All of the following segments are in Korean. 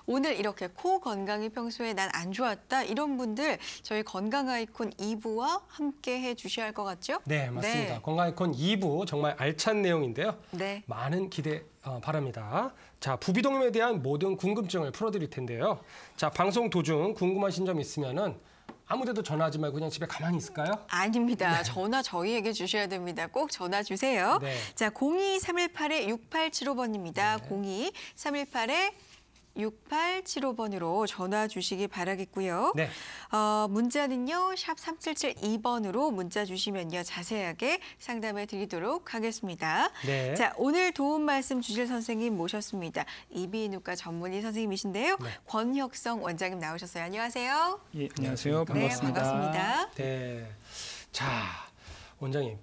오늘 이렇게 코 건강이 평소에 난 안 좋았다 이런 분들 저희 건강 아이콘 2부와 함께 해주셔야 할 것 같죠? 네, 맞습니다. 네. 건강 아이콘 2부 정말 알찬 내용인데요. 네. 많은 기대 바랍니다. 자, 부비동염에 대한 모든 궁금증을 풀어드릴 텐데요. 자, 방송 도중 궁금하신 점 있으면은 아무데도 전화하지 말고 그냥 집에 가만히 있을까요? 아닙니다. 전화 저희에게 주셔야 됩니다. 꼭 전화 주세요. 네. 자, 02-318-6875번입니다. 02-318-6875번으로 전화 주시기 바라겠고요. 네. 문자는요. 샵 3772번으로 문자 주시면요. 자세하게 상담해 드리도록 하겠습니다. 네. 자, 오늘 도움 말씀 주실 선생님 모셨습니다. 이비인후과 전문의 선생님이신데요. 네. 권혁성 원장님 나오셨어요. 안녕하세요. 예, 안녕하세요. 네, 반갑습니다. 네, 반갑습니다. 네. 자, 원장님,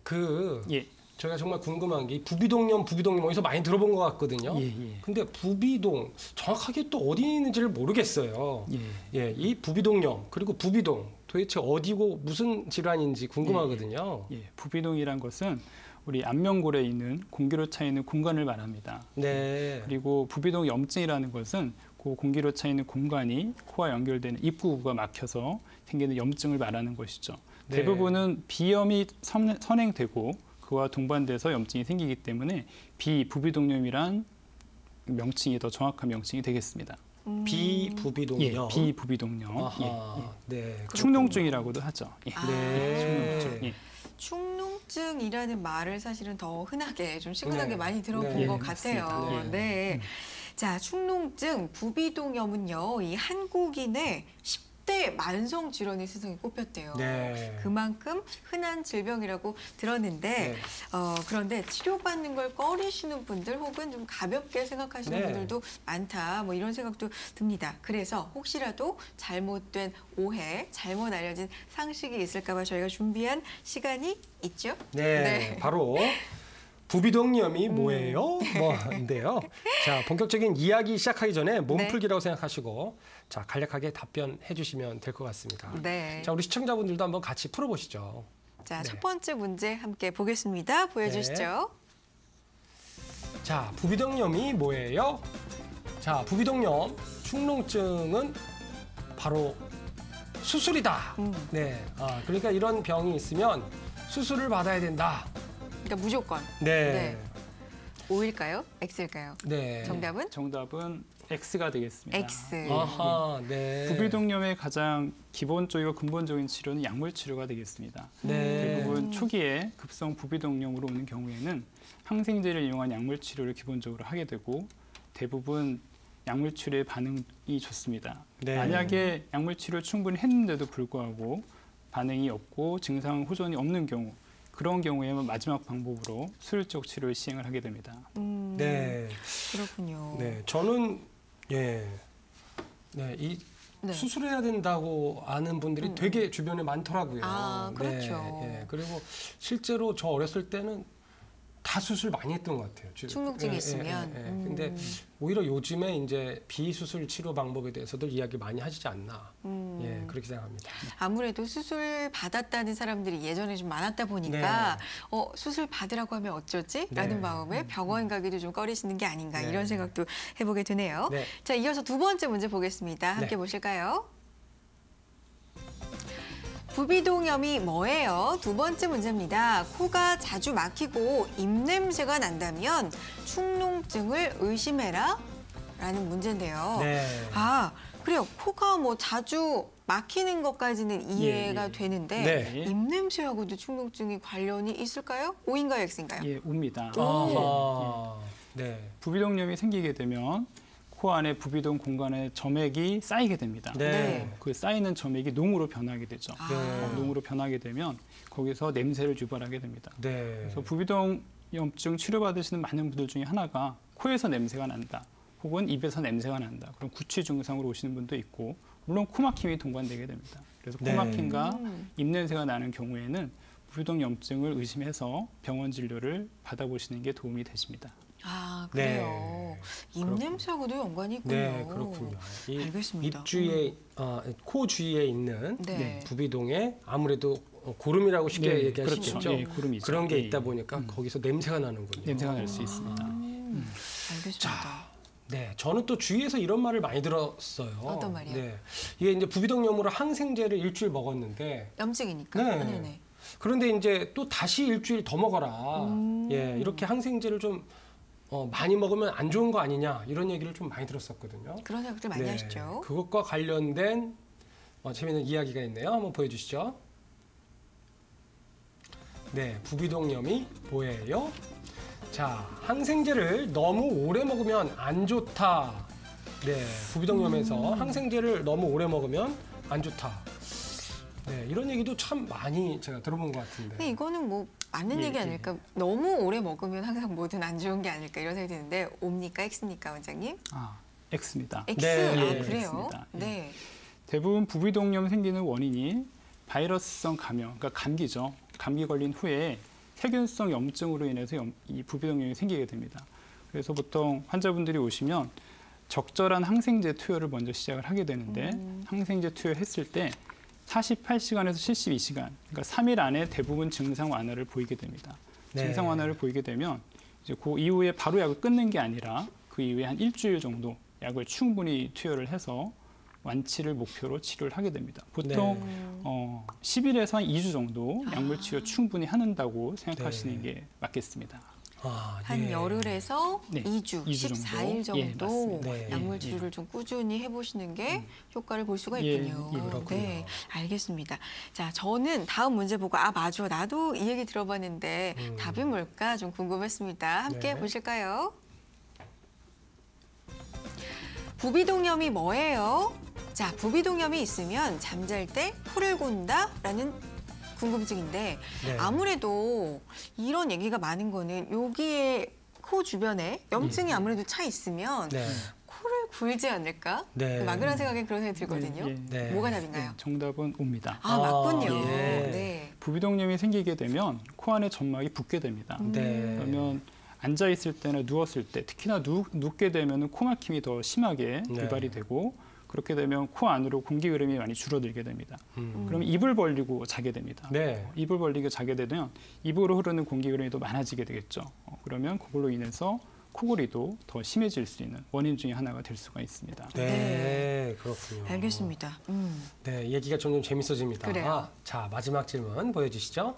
예, 저희가 정말 궁금한 게 부비동염 어디서 많이 들어본 것 같거든요. 예, 예. 근데 부비동 정확하게 또 어디 있는지를 모르겠어요. 예. 예, 이 부비동염 그리고 부비동 도대체 어디고 무슨 질환인지 궁금하거든요. 예, 부비동이란 것은 우리 안면골에 있는 공기로 차 있는 공간을 말합니다. 네. 그리고 부비동 염증이라는 것은 그 공기로 차 있는 공간이 코와 연결되는 입구가 막혀서 생기는 염증을 말하는 것이죠. 네. 대부분은 비염이 선행되고 그와 동반돼서 염증이 생기기 때문에 비부비동염이란 명칭이 더 정확한 명칭이 되겠습니다. 비부비동염. 예, 비부비동염. 아하, 예, 예. 네. 축농증이라고도 하죠. 예. 네. 축농증. 예. 축농증이라는 말을 사실은 더 흔하게 좀 시근하게 네. 많이 들어본 네. 것 맞습니다. 같아요. 네. 네. 자, 축농증, 부비동염은요, 이 한국인의 10대 만성 질환의 세상에 꼽혔대요. 네. 그만큼 흔한 질병이라고 들었는데, 네. 그런데 치료받는 걸 꺼리시는 분들 혹은 좀 가볍게 생각하시는 네. 분들도 많다, 뭐 이런 생각도 듭니다. 그래서 혹시라도 잘못된 오해, 잘못 알려진 상식이 있을까 봐 저희가 준비한 시간이 있죠? 네. 네. 바로 부비동염이 뭐예요? 뭐인데요. 자, 본격적인 이야기 시작하기 전에 몸풀기라고 생각하시고 자, 간략하게 답변해 주시면 될 것 같습니다. 네. 자, 우리 시청자분들도 한번 같이 풀어보시죠. 자, 네. 첫 번째 문제 함께 보겠습니다. 보여주시죠. 자, 부비동염이 뭐예요? 자, 부비동염, 축농증은 바로 수술이다. 네. 그러니까 이런 병이 있으면 수술을 받아야 된다. 그러니까 무조건. 네. O일까요? X일까요? 네. 정답은 X가 되겠습니다. X. 아하, 네. 부비동염의 가장 기본적이고 근본적인 치료는 약물 치료가 되겠습니다. 네. 대부분 초기에 급성 부비동염으로 오는 경우에는 항생제를 이용한 약물 치료를 기본적으로 하게 되고 대부분 약물 치료의 반응이 좋습니다. 네. 만약에 약물 치료를 충분히 했는데도 불구하고 반응이 없고 증상 호전이 없는 경우 그런 경우에는 마지막 방법으로 수술적 치료를 시행을 하게 됩니다. 네. 그렇군요. 네. 저는 네, 이 네. 수술해야 된다고 아는 분들이 되게 주변에 많더라고요. 아, 그렇죠. 네. 그리고 실제로 저 어렸을 때는 다 수술 많이 했던 것 같아요. 축농증이 있으면. 근데 오히려 요즘에 이제 비수술 치료 방법에 대해서도 이야기 많이 하시지 않나. 예, 그렇게 생각합니다. 아무래도 수술 받았다는 사람들이 예전에 좀 많았다 보니까 네. 수술 받으라고 하면 어쩌지? 라는 네. 마음에 병원 가기도 좀 꺼리시는 게 아닌가 네. 이런 생각도 해보게 되네요. 네. 자, 이어서 두 번째 문제 보겠습니다. 함께 네. 보실까요? 부비동염이 뭐예요? 두 번째 문제입니다. 코가 자주 막히고 입냄새가 난다면 축농증을 의심해라? 라는 문제인데요. 네. 아, 그래요. 코가 뭐 자주 막히는 것까지는 이해가 예, 예. 되는데 네. 입냄새하고도 축농증이 관련이 있을까요? O인가요? X인가요? 예, 옵니다. 아하. 네. 부비동염이 생기게 되면 코 안에 부비동 공간에 점액이 쌓이게 됩니다. 네. 그 쌓이는 점액이 농으로 변하게 되죠. 네. 농으로 변하게 되면 거기서 냄새를 유발하게 됩니다. 네. 그래서 부비동염증 치료받으시는 많은 분들 중에 하나가 코에서 냄새가 난다. 혹은 입에서 냄새가 난다. 그럼 구취 증상으로 오시는 분도 있고 물론 코막힘이 동반되게 됩니다. 그래서 네. 코막힘과 입냄새가 나는 경우에는 부비동염증을 의심해서 병원 진료를 받아보시는 게 도움이 되십니다. 아, 그래요. 입냄새하고도 연관이 있군요. 네, 그렇군요. 이 알겠습니다. 입 주위에, 코 주위에 있는 네. 부비동에 아무래도 고름이라고 쉽게 네, 얘기하시겠죠. 그렇죠. 예, 고름이죠. 그런 게 예, 있다 예. 보니까 거기서 냄새가 나는군요. 냄새가 날 수 있습니다. 알겠습니다. 자, 네, 저는 또 주위에서 이런 말을 많이 들었어요. 어떤 말이요? 네, 이게 이제 부비동염으로 항생제를 일주일 먹었는데, 염증이니까. 네. 네네. 그런데 이제 또 다시 일주일 더 먹어라. 예, 이렇게 항생제를 좀 많이 먹으면 안 좋은 거 아니냐 이런 얘기를 좀 많이 들었었거든요. 그런 생각들 많이 네, 하시죠. 그것과 관련된 재미있는 이야기가 있네요. 한번 보여주시죠. 네, 부비동염이 뭐예요? 자, 항생제를 너무 오래 먹으면 안 좋다. 네, 부비동염에서 항생제를 너무 오래 먹으면 안 좋다. 네, 이런 얘기도 참 많이 제가 들어본 것 같은데. 근데 이거는 뭐 맞는 예, 얘기 예. 아닐까? 너무 오래 먹으면 항상 뭐든 안 좋은 게 아닐까 이런 생각이 드는데 O입니까 X입니까 원장님? X입니다. X. 네, 아 예. 그래요? X입니다. 예. 네. 대부분 부비동염 생기는 원인이 바이러스성 감염, 그러니까 감기죠. 감기 걸린 후에 세균성 염증으로 인해서 이 부비동염이 생기게 됩니다. 그래서 보통 환자분들이 오시면 적절한 항생제 투여를 먼저 시작을 하게 되는데 항생제 투여했을 때 48시간에서 72시간, 그러니까 3일 안에 대부분 증상 완화를 보이게 됩니다. 네. 증상 완화를 보이게 되면 이제 그 이후에 바로 약을 끊는 게 아니라 그 이후에 한 일주일 정도 약을 충분히 투여를 해서 완치를 목표로 치료를 하게 됩니다. 보통 10일에서 한 2주 정도 약물 치료 충분히 하는다고 생각하시는 네. 게 맞겠습니다. 한 예. 열흘에서 네, 2주, 2주 14일 정도. 예, 정도 맞습니다. 네. 약물 치료를 좀 꾸준히 해보시는 게 효과를 볼 수가 예, 있군요. 예, 그렇군요. 네, 알겠습니다. 자, 저는 다음 문제 보고 맞아, 나도 이 얘기 들어봤는데 답이 뭘까 좀 궁금했습니다. 함께 네. 보실까요? 부비동염이 뭐예요? 자, 부비동염이 있으면 잠잘 때 코를 곤다라는 궁금증인데 네. 아무래도 이런 얘기가 많은 거는 여기에 코 주변에 염증이 아무래도 차 있으면 네. 코를 골지 않을까? 네. 막연한 생각에 그런 생각이 들거든요. 예, 예. 네. 뭐가 답인가요? 네, 정답은 O입니다. 맞군요. 예. 네. 부비동염이 생기게 되면 코 안에 점막이 붓게 됩니다. 네. 그러면 앉아 있을 때나 누웠을 때, 특히나 눕게 되면 코막힘이 더 심하게 네. 유발이 되고 그렇게 되면 코 안으로 공기 흐름이 많이 줄어들게 됩니다. 음. 그럼 입을 벌리고 자게 됩니다. 네. 입을 벌리고 자게 되면 입으로 흐르는 공기 흐름이 더 많아지게 되겠죠. 그러면 그걸로 인해서 코골이도 더 심해질 수 있는 원인 중에 하나가 될 수가 있습니다. 네, 그렇군요. 알겠습니다. 네, 얘기가 점점 재밌어집니다. 그래요. 자, 마지막 질문 보여주시죠.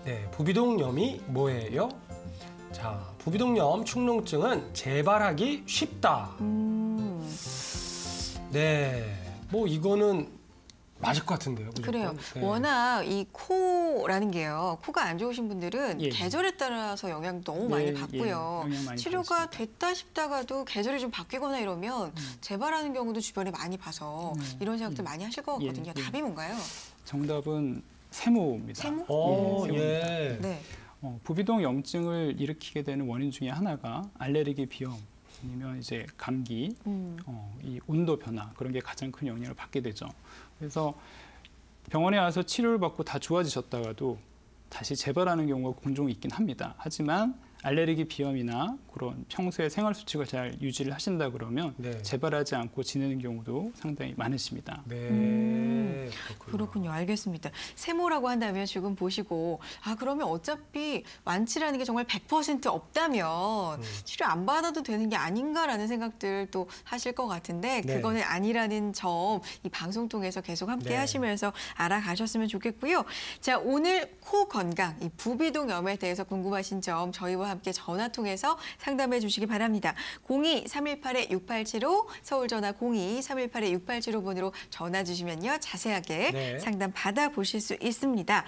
네, 부비동염이 뭐예요? 자, 부비동염 축농증은 재발하기 쉽다. 네, 뭐 이거는 맞을 것 같은데요. 무조건. 그래요. 네. 워낙 이 코라는 게요. 코가 안 좋으신 분들은 예. 계절에 따라서 영향 너무 많이 예, 받고요. 예, 영향 많이 치료가 받습니다. 됐다 싶다가도 계절이 좀 바뀌거나 이러면 재발하는 경우도 주변에 많이 봐서 이런 생각들 많이 하실 것 같거든요. 예, 예. 답이 뭔가요? 정답은 세모입니다. 세모? 예. 네. 부비동 염증을 일으키게 되는 원인 중에 하나가 알레르기 비염 아니면 이제 감기, 이 온도 변화 그런 게 가장 큰 영향을 받게 되죠. 그래서 병원에 와서 치료를 받고 다 좋아지셨다가도 다시 재발하는 경우가 종종 있긴 합니다. 하지만 알레르기 비염이나 그런 평소에 생활 수칙을 잘 유지를 하신다 그러면 네. 재발하지 않고 지내는 경우도 상당히 많으십니다. 네, 그렇군요. 알겠습니다. 세모라고 한다면 지금 보시고 그러면 어차피 완치라는 게 정말 100% 없다면 치료 안 받아도 되는 게 아닌가라는 생각들 또 하실 것 같은데 네. 그거는 아니라는 점 이 방송 통해서 계속 함께 네. 하시면서 알아가셨으면 좋겠고요. 자, 오늘 코 건강, 이 부비동염에 대해서 궁금하신 점 저희와 함께 전화 통해서 상담해 주시기 바랍니다. 02-318-6875 서울 전화 02-318-6875번으로 전화 주시면요. 자세하게 네. 상담 받아보실 수 있습니다.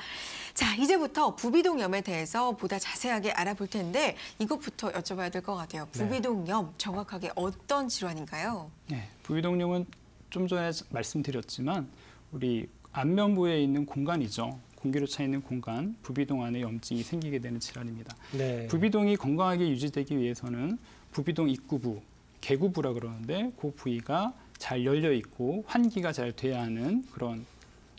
자, 이제부터 부비동염에 대해서 보다 자세하게 알아볼 텐데 이것부터 여쭤봐야 될 것 같아요. 부비동염 정확하게 어떤 질환인가요? 네, 부비동염은 좀 전에 말씀드렸지만 우리 안면부에 있는 공간이죠. 공기로 차 있는 공간, 부비동 안에 염증이 생기게 되는 질환입니다. 네. 부비동이 건강하게 유지되기 위해서는 부비동 입구부, 개구부라 그러는데 그 부위가 잘 열려 있고 환기가 잘 돼야 하는 그런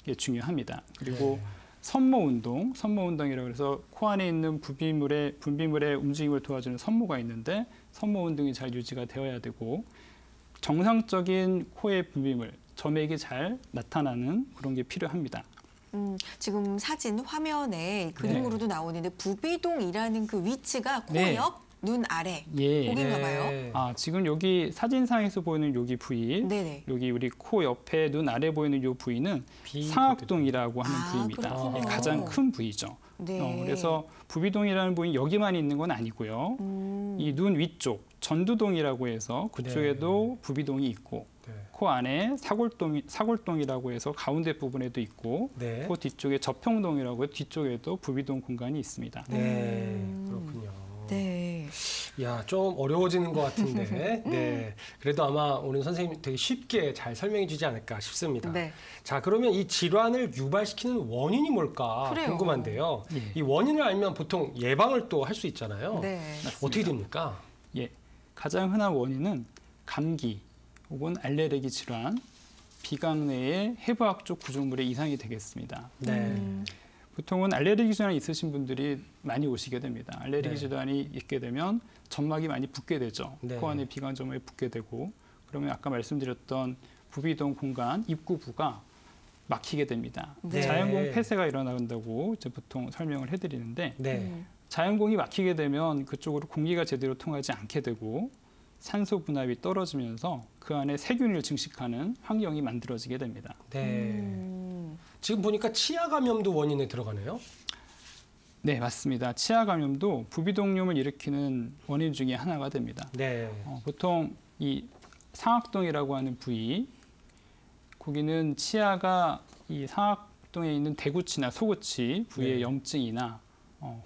게 중요합니다. 그리고 선모 운동이라고 해서 코 안에 있는 분비물의 움직임을 도와주는 선모가 있는데 선모 운동이 잘 유지가 되어야 되고 정상적인 코의 분비물, 점액이 잘 나타나는 그런 게 필요합니다. 지금 사진 화면에 그림으로도 나오는데 부비동이라는 그 위치가 코 네. 옆 눈 아래. 예. 거긴가 봐요. 네. 아, 지금 여기 사진상에서 보이는 여기 부위, 네네. 여기 우리 코 옆에 눈 아래 보이는 이 부위는 상악동이라고 하는 아, 부위입니다. 그렇군요. 예, 가장 큰 부위죠. 네. 그래서 부비동이라는 부위 여기만 있는 건 아니고요. 이 눈 위쪽 전두동이라고 해서 그쪽에도 부비동이 있고 네. 코 안에 사골동이라고 해서 가운데 부분에도 있고 네. 코 뒤쪽에 저평동이라고 해서 뒤쪽에도 부비동 공간이 있습니다. 네. 그렇군요. 네. 야, 좀 어려워지는 것 같은데. 네. 그래도 아마 오늘 선생님이 되게 쉽게 잘 설명해 주지 않을까 싶습니다. 네. 자, 그러면 이 질환을 유발시키는 원인이 뭘까 그래요. 궁금한데요. 예. 이 원인을 알면 보통 예방을 또 할 수 있잖아요. 네. 어떻게 됩니까? 예, 가장 흔한 원인은 감기 혹은 알레르기 질환, 비강 내의 해부학 쪽 구조물의 이상이 되겠습니다. 네. 보통은 알레르기 질환이 있으신 분들이 많이 오시게 됩니다. 알레르기 네. 질환이 있게 되면 점막이 많이 붓게 되죠. 네. 코 안에 비강점막이 붓게 되고 그러면 아까 말씀드렸던 부비동 공간 입구부가 막히게 됩니다. 네. 자연공 폐쇄가 일어난다고 이제 보통 설명을 해드리는데 네. 자연공이 막히게 되면 그쪽으로 공기가 제대로 통하지 않게 되고 산소 분압이 떨어지면서 그 안에 세균을 증식하는 환경이 만들어지게 됩니다. 네. 지금 보니까 치아 감염도 원인에 들어가네요. 네, 맞습니다. 치아 감염도 부비동염을 일으키는 원인 중에 하나가 됩니다. 네. 보통 이 상악동이라고 하는 부위, 거기는 치아가 이 상악동에 있는 대구치나 소구치 부위의 네. 염증이나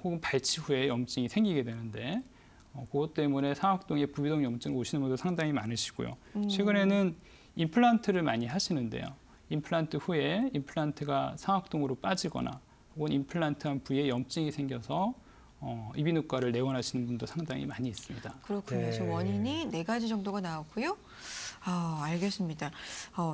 혹은 발치 후에 염증이 생기게 되는데 그것 때문에 상악동에 부비동 염증 오시는 분들 상당히 많으시고요. 최근에는 임플란트를 많이 하시는데요. 임플란트 후에 임플란트가 상악동으로 빠지거나 혹은 임플란트한 부위에 염증이 생겨서 이비인후과를 내원하시는 분도 상당히 많이 있습니다. 그렇군요. 네. 지금 원인이 4가지 정도가 나왔고요. 알겠습니다.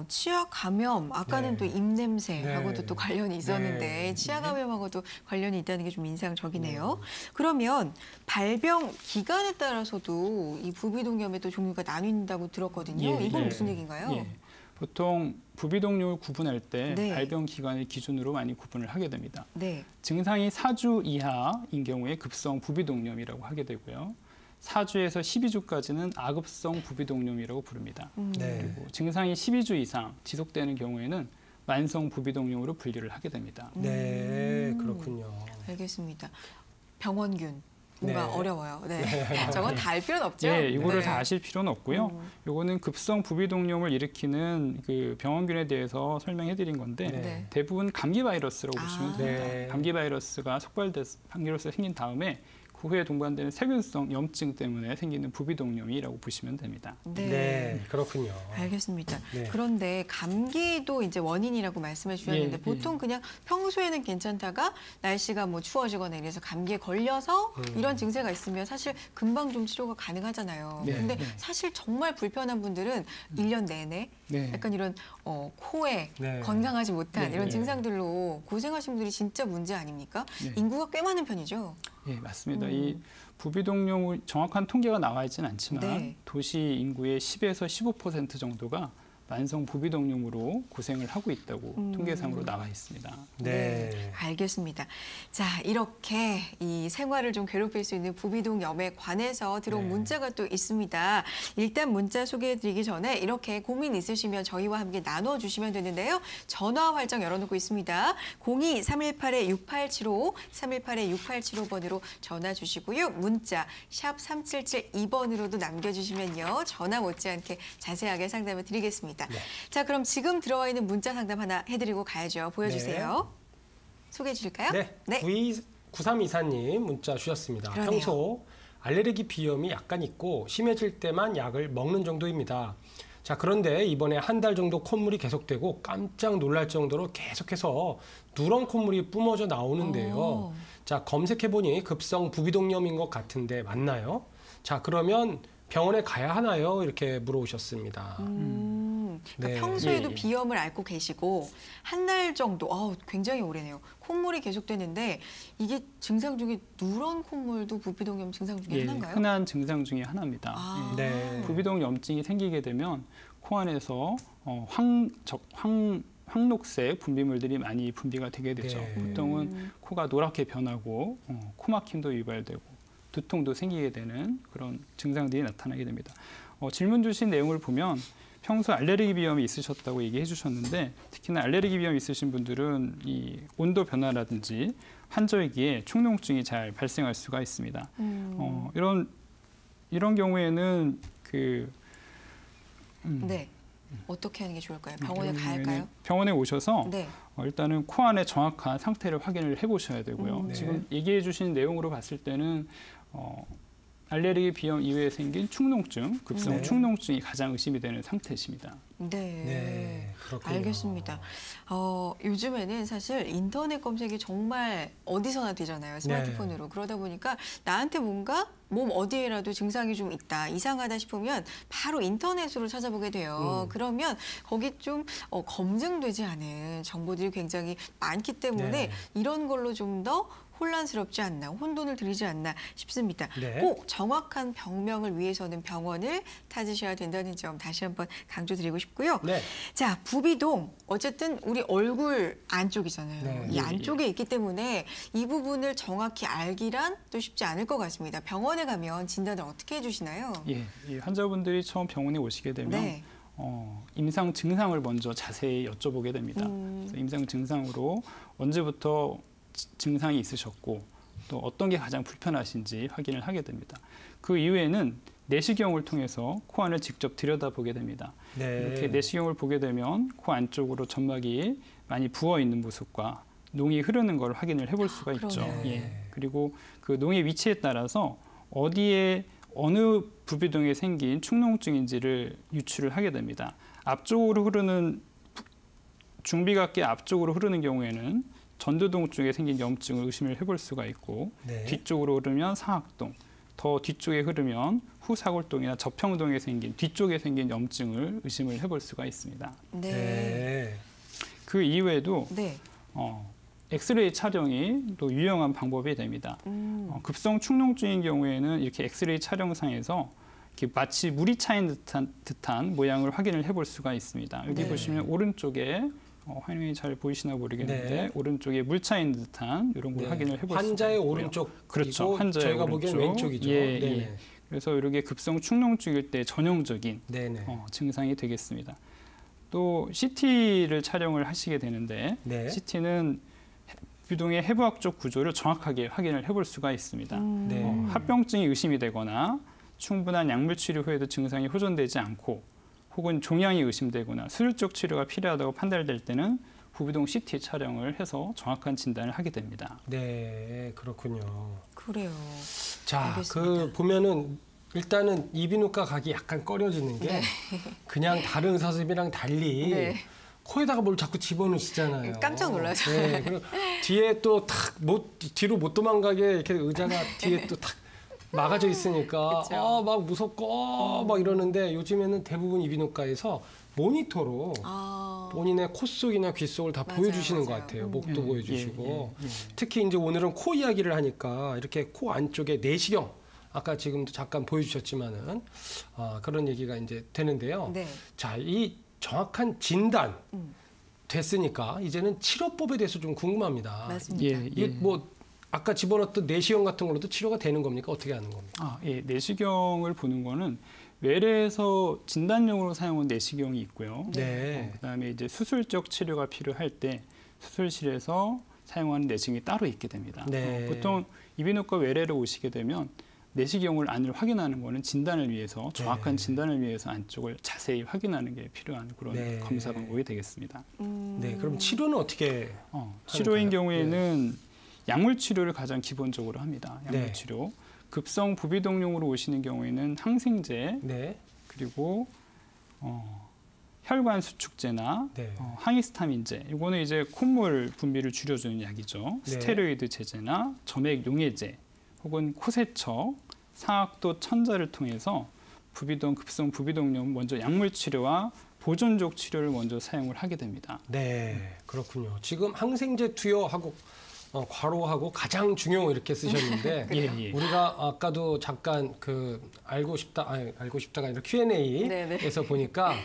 치아 감염, 아까는 네. 또 입냄새하고도 네. 또 관련이 있었는데 네. 치아 감염하고도 관련이 있다는 게 좀 인상적이네요. 그러면 발병 기간에 따라서도 이 부비동염의 또 종류가 나뉜다고 들었거든요. 예, 이건 예. 무슨 얘기인가요? 예. 보통 부비동염을 구분할 때 네. 발병 기간을 기준으로 많이 구분을 하게 됩니다. 네. 증상이 4주 이하인 경우에 급성 부비동염이라고 하게 되고요. 4주에서 12주까지는 아급성 부비동염이라고 부릅니다. 네. 그리고 증상이 12주 이상 지속되는 경우에는 만성 부비동염으로 분류를 하게 됩니다. 네. 그렇군요. 알겠습니다. 병원균. 뭔가 네. 어려워요. 네. 저건 다 알 필요는 없죠? 예, 이거를 네. 다 아실 필요는 없고요. 요거는 급성 부비동염을 일으키는 그 병원균에 대해서 설명해드린 건데 네. 대부분 감기 바이러스라고 보시면 됩니다. 네. 감기 바이러스가 감기 바이러스가 생긴 다음에 그 후에 동반되는 세균성 염증 때문에 생기는 부비동염이라고 보시면 됩니다. 네. 그렇군요. 알겠습니다. 네. 그런데 감기도 이제 원인이라고 말씀해 주셨는데 예, 보통 그냥 평소에는 괜찮다가 날씨가 뭐 추워지거나 이래서 감기에 걸려서 이런 증세가 있으면 사실 금방 좀 치료가 가능하잖아요. 네, 근데 네. 사실 정말 불편한 분들은 1년 내내 네. 약간 이런 코에 네. 건강하지 못한 네, 이런 네. 증상들로 고생하시는 분들이 진짜 문제 아닙니까? 네. 인구가 꽤 많은 편이죠. 예, 맞습니다. 이 부비동염 정확한 통계가 나와 있지는 않지만 네. 도시 인구의 10에서 15% 정도가 만성 부비동염으로 고생을 하고 있다고 통계상으로 나와 있습니다. 네. 알겠습니다. 자, 이렇게 이 생활을 좀 괴롭힐 수 있는 부비동염에 관해서 들어온 네. 문자가 또 있습니다. 일단 문자 소개해드리기 전에 이렇게 고민 있으시면 저희와 함께 나눠주시면 되는데요. 전화 활짝 열어놓고 있습니다. 02-318-6875, 318-6875번으로 전화 주시고요. 문자 샵 3772번으로도 남겨주시면요. 전화 못지않게 자세하게 상담을 드리겠습니다. 네. 자, 그럼 지금 들어와 있는 문자 상담 하나 해드리고 가야죠. 보여주세요. 소개해 주실까요? 네. 9324님 문자 주셨습니다. 그러네요. 평소 알레르기 비염이 약간 있고 심해질 때만 약을 먹는 정도입니다. 자, 그런데 이번에 한 달 정도 콧물이 계속되고 깜짝 놀랄 정도로 계속해서 누런 콧물이 뿜어져 나오는데요. 자, 검색해보니 급성 부비동염인 것 같은데 맞나요? 자, 그러면 병원에 가야 하나요? 이렇게 물어오셨습니다. 그러니까 네. 평소에도 예, 예. 비염을 앓고 계시고 한 달 정도, 굉장히 오래네요. 콧물이 계속되는데 이게 증상 중에 누런 콧물도 부비동염 증상 중에 예, 하나인가요? 흔한 증상 중에 하나입니다. 아. 예. 네. 부비동염증이 생기게 되면 코 안에서 황록색 분비물들이 많이 분비가 되게 되죠. 네. 보통은 코가 노랗게 변하고 코막힘도 유발되고 두통도 생기게 되는 그런 증상들이 나타나게 됩니다. 질문 주신 내용을 보면 평소 알레르기 비염이 있으셨다고 얘기해 주셨는데 특히나 알레르기 비염이 있으신 분들은 이 온도 변화라든지 환절기에 축농증이 잘 발생할 수가 있습니다. 이런 경우에는 네. 어떻게 하는 게 좋을까요? 병원에 가야 할까요? 병원에 오셔서 네. 일단은 코 안의 정확한 상태를 확인을 해보셔야 되고요. 네. 지금 얘기해 주신 내용으로 봤을 때는 알레르기 비염 이외에 생긴 축농증, 급성 네. 축농증이 가장 의심이 되는 상태십니다. 네. 네, 그렇군요. 알겠습니다. 요즘에는 사실 인터넷 검색이 정말 어디서나 되잖아요. 스마트폰으로. 그러다 보니까 나한테 뭔가 몸 어디에라도 증상이 좀 있다, 이상하다 싶으면 바로 인터넷으로 찾아보게 돼요. 그러면 거기 좀 검증되지 않은 정보들이 굉장히 많기 때문에 네. 이런 걸로 좀 더 혼란스럽지 않나, 혼돈을 들이지 않나 싶습니다. 네. 꼭 정확한 병명을 위해서는 병원을 찾으셔야 된다는 점 다시 한번 강조드리고 싶고요. 네. 자, 부비동. 어쨌든 우리 얼굴 안쪽이잖아요. 네. 이 안쪽에 있기 때문에 이 부분을 정확히 알기란 또 쉽지 않을 것 같습니다. 병원에 가면 진단을 어떻게 해주시나요? 이 환자분들이 처음 병원에 오시게 되면 네. 임상 증상을 먼저 자세히 여쭤보게 됩니다. 그래서 임상 증상으로 언제부터 증상이 있으셨고 또 어떤 게 가장 불편하신지 확인을 하게 됩니다. 그 이후에는 내시경을 통해서 코 안을 직접 들여다보게 됩니다. 네. 이렇게 내시경을 보게 되면 코 안쪽으로 점막이 많이 부어 있는 모습과 농이 흐르는 걸 확인을 해볼 수가 있죠. 그러네요. 예. 그리고 그 농의 위치에 따라서 어디에 어느 부비동에 생긴 축농증인지를 유추를 하게 됩니다. 앞쪽으로 흐르는 중비각계 앞쪽으로 흐르는 경우에는 전두동 쪽에 생긴 염증을 의심을 해볼 수가 있고 네. 뒤쪽으로 흐르면 상악동, 더 뒤쪽에 흐르면 후사골동이나 저평동에 생긴 뒤쪽에 생긴 염증을 의심을 해볼 수가 있습니다. 네. 네. 그 이외에도 네. 엑스레이 촬영이 또 유용한 방법이 됩니다. 급성 축농증인 경우에는 이렇게 엑스레이 촬영상에서 이렇게 마치 물이 차인 듯한 모양을 확인을 해볼 수가 있습니다. 여기 네. 보시면 오른쪽에 화면이 잘 보이시나 모르겠는데 네. 오른쪽에 물 차인 듯한 이런 걸 네. 확인을 해볼 수가 환자의 있고요. 오른쪽 그렇죠. 환자의 저희가 오른쪽. 보기엔 왼쪽이죠. 예, 네네. 예. 그래서 이렇게 급성 축농증일 때 전형적인 네네. 증상이 되겠습니다. 또 CT를 촬영을 하시게 되는데 네. CT는 부비동의 해부학적 구조를 정확하게 확인을 해볼 수가 있습니다. 네. 합병증이 의심이 되거나 충분한 약물 치료 후에도 증상이 호전되지 않고 혹은 종양이 의심되거나 수술적 치료가 필요하다고 판단될 때는 부비동 CT 촬영을 해서 정확한 진단을 하게 됩니다. 네, 그렇군요. 그래요. 자, 알겠습니다. 보면은 일단은 이비인후과 가기 약간 꺼려지는 게 네. 그냥 다른 의사 선생님이랑 달리 네. 코에다가 뭘 자꾸 집어넣으시잖아요. 깜짝 놀라죠. 네, 그리고 뒤에 또 뒤로 못 도망가게 이렇게 의자가 뒤에 또 탁 막아져 있으니까 그쵸. 막 무섭고 막 이러는데 요즘에는 대부분 이비인후과에서 모니터로 본인의 코 속이나 귀 속을 다 맞아요, 보여주시는 맞아요. 것 같아요. 목도 예, 보여주시고 예, 예, 예. 특히 이제 오늘은 코 이야기를 하니까 이렇게 코 안쪽에 내시경 아까 지금도 잠깐 보여주셨지만은 그런 얘기가 이제 되는데요. 네. 자, 이 정확한 진단 됐으니까 이제는 치료법에 대해서 좀 궁금합니다. 맞습니다. 예, 이게 뭐 아까 집어넣었던 내시경 같은 걸로도 치료가 되는 겁니까? 어떻게 하는 겁니까? 예, 내시경을 보는 거는 외래에서 진단용으로 사용한 내시경이 있고요. 네. 그다음에 이제 수술적 치료가 필요할 때 수술실에서 사용하는 내시경이 따로 있게 됩니다. 네. 보통 이비인후과 외래로 오시게 되면 내시경을 안을 확인하는 거는 진단을 위해서 정확한 네. 진단을 위해서 안쪽을 자세히 확인하는 게 필요한 그런 네. 검사 방법이 되겠습니다. 네. 그럼 치료는 어떻게? 치료인 하는가요? 경우에는 약물 치료를 가장 기본적으로 합니다. 약물 네. 치료. 급성 부비동용으로 오시는 경우에는 항생제 네. 그리고 혈관 수축제나 네. 항히스타민제. 이거는 이제 콧물 분비를 줄여주는 약이죠. 네. 스테로이드 제제나 점액 용해제 혹은 코세척, 상악도 천자를 통해서 급성 부비동용 먼저 약물 치료와 보존적 치료를 먼저 사용을 하게 됩니다. 네. 그렇군요. 지금 항생제 투여하고 과로하고 가장 중요 이렇게 쓰셨는데 예, 예. 우리가 아까도 잠깐 알고 싶다가 아니라 Q&A에서 보니까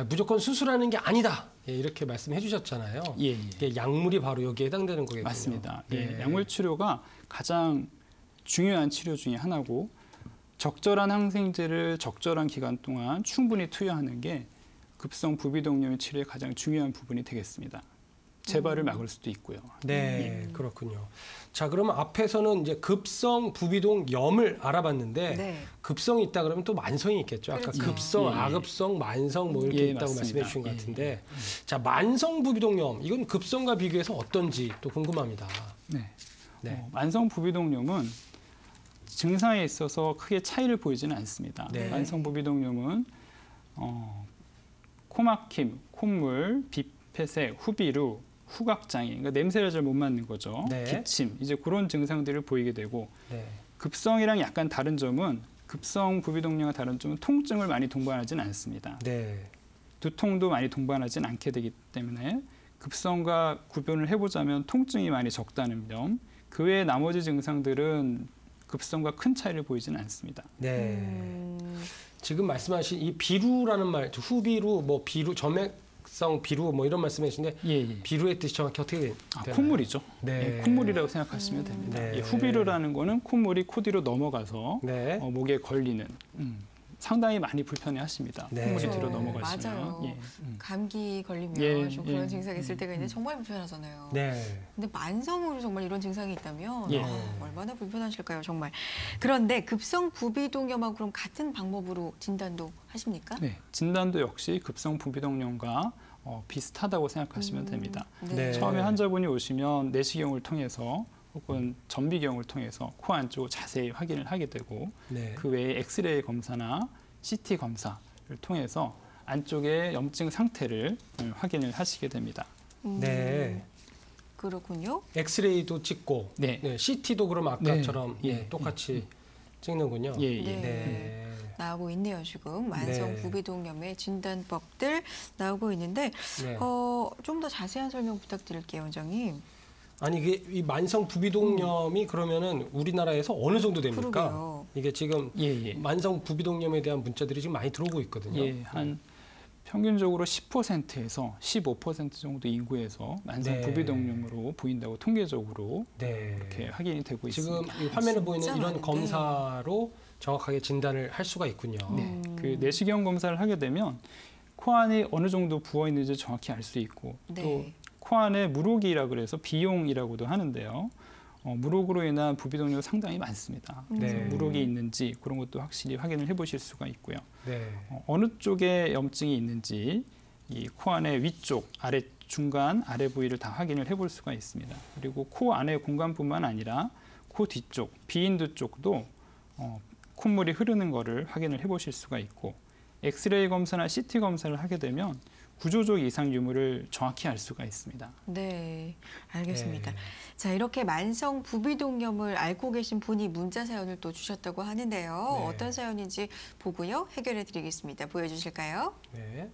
무조건 수술하는 게 아니다 이렇게 말씀해 주셨잖아요. 예, 예. 이게 약물이 바로 여기에 해당되는 거겠군요. 맞습니다. 네. 예, 약물 치료가 가장 중요한 치료 중에 하나고 적절한 항생제를 적절한 기간 동안 충분히 투여하는 게 급성 부비동염 치료의 가장 중요한 부분이 되겠습니다. 재발을 막을 수도 있고요. 네, 그렇군요. 자, 그러면 앞에서는 이제 급성 부비동염을 알아봤는데 네. 급성이 있다 그러면 또 만성이 있겠죠. 아까 그렇죠. 급성, 예. 악급성, 만성 뭐 이렇게 예, 있다고 맞습니다. 말씀해 주신 것 예. 같은데 자, 만성 부비동염 이건 급성과 비교해서 어떤지 또 궁금합니다. 네. 네. 만성 부비동염은 증상에 있어서 크게 차이를 보이지는 않습니다. 네. 만성 부비동염은 코막힘, 콧물, 비폐색, 후비루, 후각장애, 그러니까 냄새를 잘 못 맡는 거죠. 네. 기침, 이제 그런 증상들을 보이게 되고 네. 급성이랑 약간 다른 점은 급성 부비동염과 다른 점은 통증을 많이 동반하지는 않습니다. 네. 두통도 많이 동반하지는 않게 되기 때문에 급성과 구별을 해보자면 통증이 많이 적다는 점, 그 외에 나머지 증상들은 급성과 큰 차이를 보이지는 않습니다. 네. 지금 말씀하신 이 비루라는 말, 후비루, 뭐 비루, 점액성 비루 뭐 이런 말씀하시는데 예. 비루의 뜻이 정확히 어떻게 되나요? 콧물이죠. 네. 예, 콧물이라고 생각하시면 됩니다. 네. 예, 후비루라는 거는 콧물이 코 뒤로 넘어가서 네. 목에 걸리는 상당히 많이 불편해하십니다. 네. 콧물이 그렇죠. 뒤로 넘어가시면. 맞아요. 예. 감기 걸리면 예, 좀 예. 그런 증상이 있을 때가 있는데 정말 불편하잖아요. 네. 근데 만성으로 정말 이런 증상이 있다면 예. 얼마나 불편하실까요, 정말. 그런데 급성 부비동염하고 그럼 같은 방법으로 진단도 하십니까? 네, 진단도 역시 급성 부비동염과 비슷하다고 생각하시면 됩니다. 네. 처음에 환자분이 오시면 내시경을 통해서 혹은 전비경을 통해서 코 안쪽을 자세히 확인을 하게 되고 네. 그 외에 엑스레이 검사나 CT 검사를 통해서 안쪽의 염증 상태를 확인을 하시게 됩니다. 네. 그렇군요. 엑스레이도 찍고, 네. 네. CT도 그럼 아까처럼 네. 네, 똑같이 찍는군요. 예, 예. 네. 네. 나오고 있네요, 지금. 만성 네. 부비동염의 진단법들 나오고 있는데 네. 좀 더 자세한 설명 부탁드릴게요, 원장님. 아니 이게 이 만성 부비동염이 그러면은 우리나라에서 어느 정도 됩니까? 그러게요. 이게 지금 예. 만성 부비동염에 대한 문자들이 지금 많이 들어오고 있거든요. 예, 한 평균적으로 10%에서 15% 정도 인구에서 만성 네. 부비동염으로 보인다고 통계적으로 네. 이렇게 확인이 되고 지금 있습니다. 이 화면에 진짜 보이는 이런 많은데. 검사로 정확하게 진단을 할 수가 있군요. 네, 그 내시경 검사를 하게 되면 코 안이 어느 정도 부어 있는지 정확히 알 수 있고 네. 또 코 안에 물혹이라 그래서 비용이라고도 하는데요. 물혹으로 인한 부비동염 상당히 많습니다. 그래서 네. 물혹이 있는지 그런 것도 확실히 확인을 해보실 수가 있고요. 네. 어느 쪽에 염증이 있는지 이 코 안의 위쪽, 아래 중간, 아래 부위를 다 확인을 해볼 수가 있습니다. 그리고 코 안의 공간뿐만 아니라 코 뒤쪽, 비인두 쪽도 콧물이 흐르는 거를 확인을 해보실 수가 있고 엑스레이 검사나 CT 검사를 하게 되면 구조적 이상 유무를 정확히 알 수가 있습니다. 네, 알겠습니다. 네. 자, 이렇게 만성 부비동염을 앓고 계신 분이 문자 사연을 또 주셨다고 하는데요. 네. 어떤 사연인지 보고요. 해결해 드리겠습니다. 보여주실까요? 네.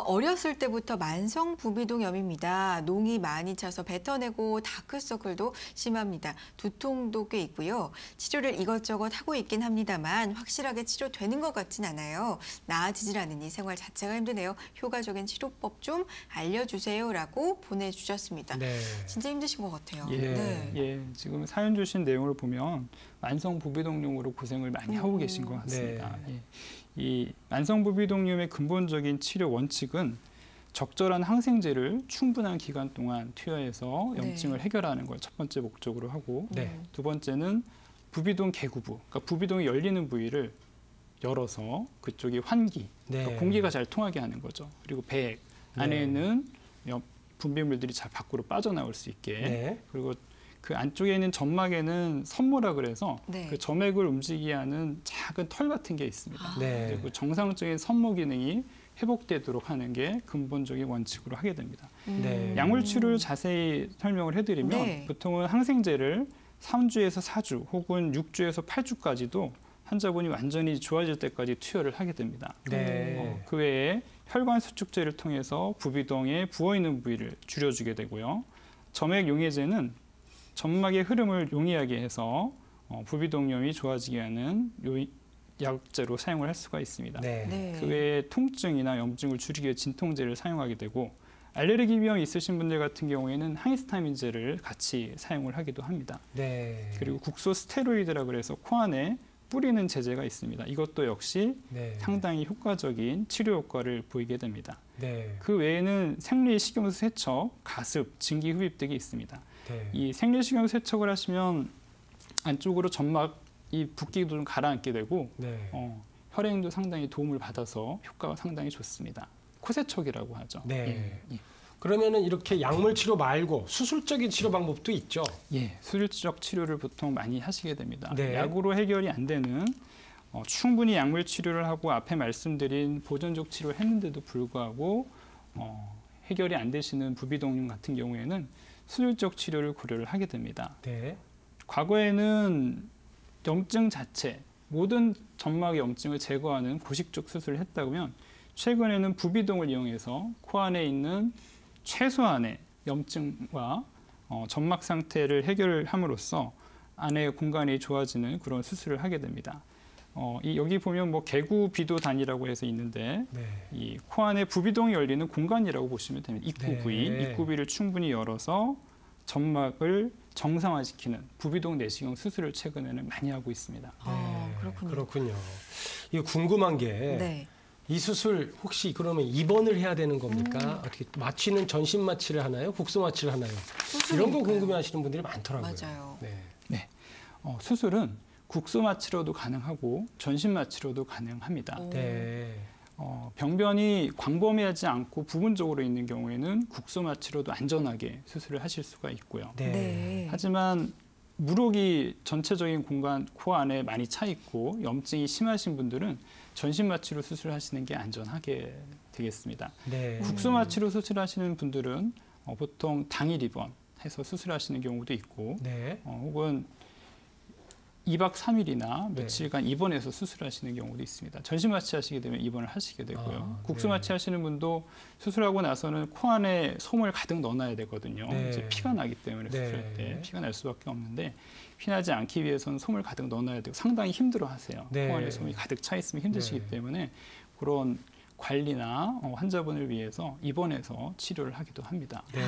어렸을 때부터 만성 부비동염입니다. 농이 많이 차서 뱉어내고 다크서클도 심합니다. 두통도 꽤 있고요. 치료를 이것저것 하고 있긴 합니다만 확실하게 치료되는 것 같진 않아요. 나아지질 않으니 생활 자체가 힘드네요. 효과적인 치료법 좀 알려주세요라고 보내주셨습니다. 네. 진짜 힘드신 것 같아요. 예, 네. 예, 지금 사연 주신 내용을 보면 만성 부비동염으로 고생을 많이 하고 계신 것 같습니다. 네. 예. 이 만성 부비동염의 근본적인 치료 원칙은 적절한 항생제를 충분한 기간 동안 투여해서 염증을 네. 해결하는 걸 첫 번째 목적으로 하고 네. 두 번째는 부비동 개구부, 그러니까 부비동이 열리는 부위를 열어서 그쪽이 환기, 네. 그러니까 공기가 잘 통하게 하는 거죠. 그리고 배액 안에 네. 있는 분비물들이 잘 밖으로 빠져나올 수 있게 네. 그리고 그 안쪽에 있는 점막에는 섬모라 그래서 네. 그 점액을 움직이게 하는 작은 털 같은 게 있습니다. 네. 그리고 정상적인 섬모 기능이 회복되도록 하는 게 근본적인 원칙으로 하게 됩니다. 네. 약물 치료를 자세히 설명을 해드리면 네. 보통은 항생제를 3주에서 4주 혹은 6주에서 8주까지도 환자분이 완전히 좋아질 때까지 투여를 하게 됩니다. 네. 그 외에 혈관 수축제를 통해서 부비동에 부어있는 부위를 줄여주게 되고요. 점액 용해제는 점막의 흐름을 용이하게 해서 부비동염이 좋아지게 하는 약제로 사용을 할 수가 있습니다. 네. 네. 그 외에 통증이나 염증을 줄이기 위해 진통제를 사용하게 되고 알레르기 비염이 있으신 분들 같은 경우에는 항히스타민제를 같이 사용을 하기도 합니다. 네. 그리고 국소 스테로이드라 그래서 코 안에 뿌리는 제제가 있습니다. 이것도 역시 네. 상당히 효과적인 치료 효과를 보이게 됩니다. 네. 그 외에는 생리식용수 세척, 가습, 증기 흡입 등이 있습니다. 네. 이 생리식용수 세척을 하시면 안쪽으로 점막이 붓기도 좀 가라앉게 되고 네. 혈행도 상당히 도움을 받아서 효과가 상당히 좋습니다. 코세척이라고 하죠. 네. 예. 그러면은 이렇게 약물 치료 말고 수술적인 치료 방법도 있죠. 예, 수술적 치료를 보통 많이 하시게 됩니다. 네. 약으로 해결이 안 되는 충분히 약물 치료를 하고 앞에 말씀드린 보존적 치료를 했는데도 불구하고 해결이 안 되시는 부비동염 같은 경우에는 수술적 치료를 고려를 하게 됩니다. 네. 과거에는 염증 자체, 모든 점막의 염증을 제거하는 고식적 수술을 했다면 최근에는 부비동을 이용해서 코 안에 있는 최소한의 염증과 점막 상태를 해결함으로써 안의 공간이 좋아지는 그런 수술을 하게 됩니다. 여기 보면 뭐 개구비도단이라고 해서 있는데 네. 이 코 안에 부비동이 열리는 공간이라고 보시면 됩니다. 입구 부위, 네. 입구 부위를 충분히 열어서 점막을 정상화시키는 부비동 내시경 수술을 최근에는 많이 하고 있습니다. 그렇군요. 그렇군요. 이거 궁금한 게 네. 이 수술 혹시 그러면 입원을 해야 되는 겁니까? 어떻게 마취는 전신 마취를 하나요? 국소 마취를 하나요? 이런 거 궁금해하시는 분들이 많더라고요. 맞아요. 네. 수술은 국소 마취로도 가능하고 전신 마취로도 가능합니다. 오. 네. 병변이 광범위하지 않고 부분적으로 있는 경우에는 국소 마취로도 안전하게 수술을 하실 수가 있고요. 네. 네. 하지만 무록이 전체적인 공간 코 안에 많이 차 있고 염증이 심하신 분들은 전신 마취로 수술하시는 게 안전하게 되겠습니다. 네. 국소 마취로 수술하시는 분들은 보통 당일 입원해서 수술하시는 경우도 있고 네. 혹은 2박 3일이나 네. 며칠간 입원해서 수술하시는 경우도 있습니다. 전신 마취하시게 되면 입원을 하시게 되고요. 국소 네. 마취하시는 분도 수술하고 나서는 코 안에 솜을 가득 넣어놔야 되거든요. 네. 이제 피가 나기 때문에 네. 수술할 때 피가 날 수밖에 없는데 피나지 않기 위해서는 솜을 가득 넣어놔야 되고 상당히 힘들어하세요. 네. 코 안에 솜이 가득 차 있으면 힘드시기 네. 때문에 그런 관리나 환자분을 위해서 입원해서 치료를 하기도 합니다. 네.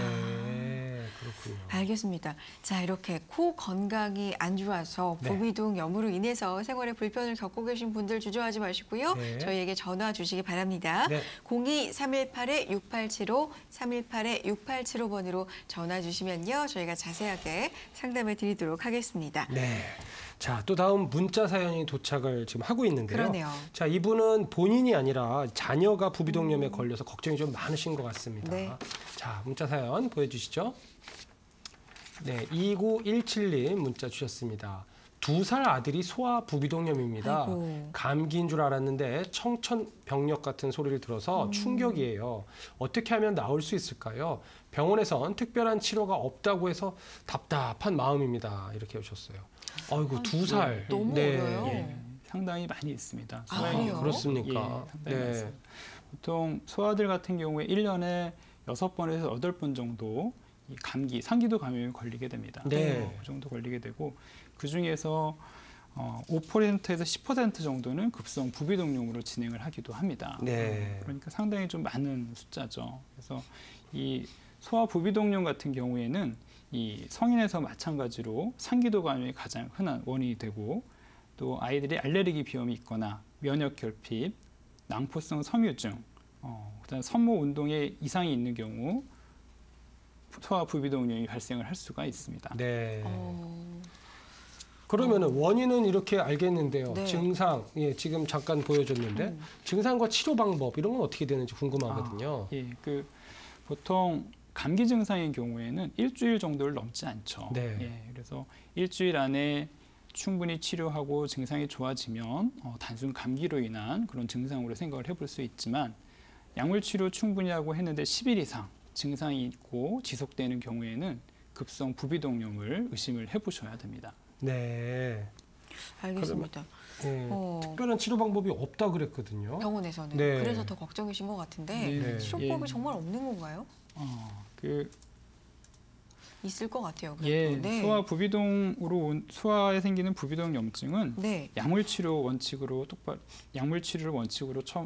그렇군요. 알겠습니다. 자, 이렇게 코 건강이 안 좋아서 네. 부비동염으로 인해서 생활에 불편을 겪고 계신 분들 주저하지 마시고요. 네. 저희에게 전화 주시기 바랍니다. 네. 02-318-6875, 318-6875번으로 전화 주시면요. 저희가 자세하게 상담해 드리도록 하겠습니다. 네. 자, 또 다음 문자 사연이 도착을 지금 하고 있는데요. 그러네요. 자, 이분은 본인이 아니라 자녀가 부비동염에 걸려서 걱정이 좀 많으신 것 같습니다. 네. 자, 문자 사연 보여주시죠. 네, 2917님 문자 주셨습니다. 2살 아들이 소아 부비동염입니다. 아이고. 감기인 줄 알았는데 청천벽력 같은 소리를 들어서 충격이에요. 어떻게 하면 나을 수 있을까요? 병원에선 특별한 치료가 없다고 해서 답답한 마음입니다. 이렇게 오셨어요. 아이고, 2살. 너무 어려요. 예, 상당히 많이 있습니다. 아, 소아의 그래요? 경우. 그렇습니까? 예, 상당히 네. 많습니다. 보통 소아들 같은 경우에 1년에 6번에서 8번 정도 이 감기, 상기도 감염에 걸리게 됩니다. 네. 그 정도 걸리게 되고 그 중에서 5%에서 10% 정도는 급성 부비동염으로 진행을 하기도 합니다. 네. 그러니까 상당히 좀 많은 숫자죠. 그래서 이 소아 부비동염 같은 경우에는 이 성인에서 마찬가지로 상기도 감염이 가장 흔한 원인이 되고 또 아이들이 알레르기 비염이 있거나 면역 결핍, 낭포성 섬유증, 그다음 산모 운동에 이상이 있는 경우 소아 부비동염이 발생을 할 수가 있습니다. 네. 어, 그러면은 원인은 이렇게 알겠는데요. 네. 증상, 예, 지금 잠깐 보여줬는데 증상과 치료 방법 이런 건 어떻게 되는지 궁금하거든요. 예, 보통 감기 증상인 경우에는 일주일 정도를 넘지 않죠. 네. 예, 그래서 일주일 안에 충분히 치료하고 증상이 좋아지면 단순 감기로 인한 그런 증상으로 생각을 해볼 수 있지만 약물 치료 충분히 하고 했는데 10일 이상 증상이 있고 지속되는 경우에는 급성 부비동염을 의심을 해보셔야 됩니다. 네. 알겠습니다. 네. 어, 특별한 치료 방법이 없다 그랬거든요. 병원에서는. 네. 그래서 더 걱정이신 것 같은데 네. 치료법이 예. 정말 없는 건가요? 있을 것 같아요. 예, 그래도. 네. 소아에 생기는 부비동 염증은 네. 약물 치료를 원칙으로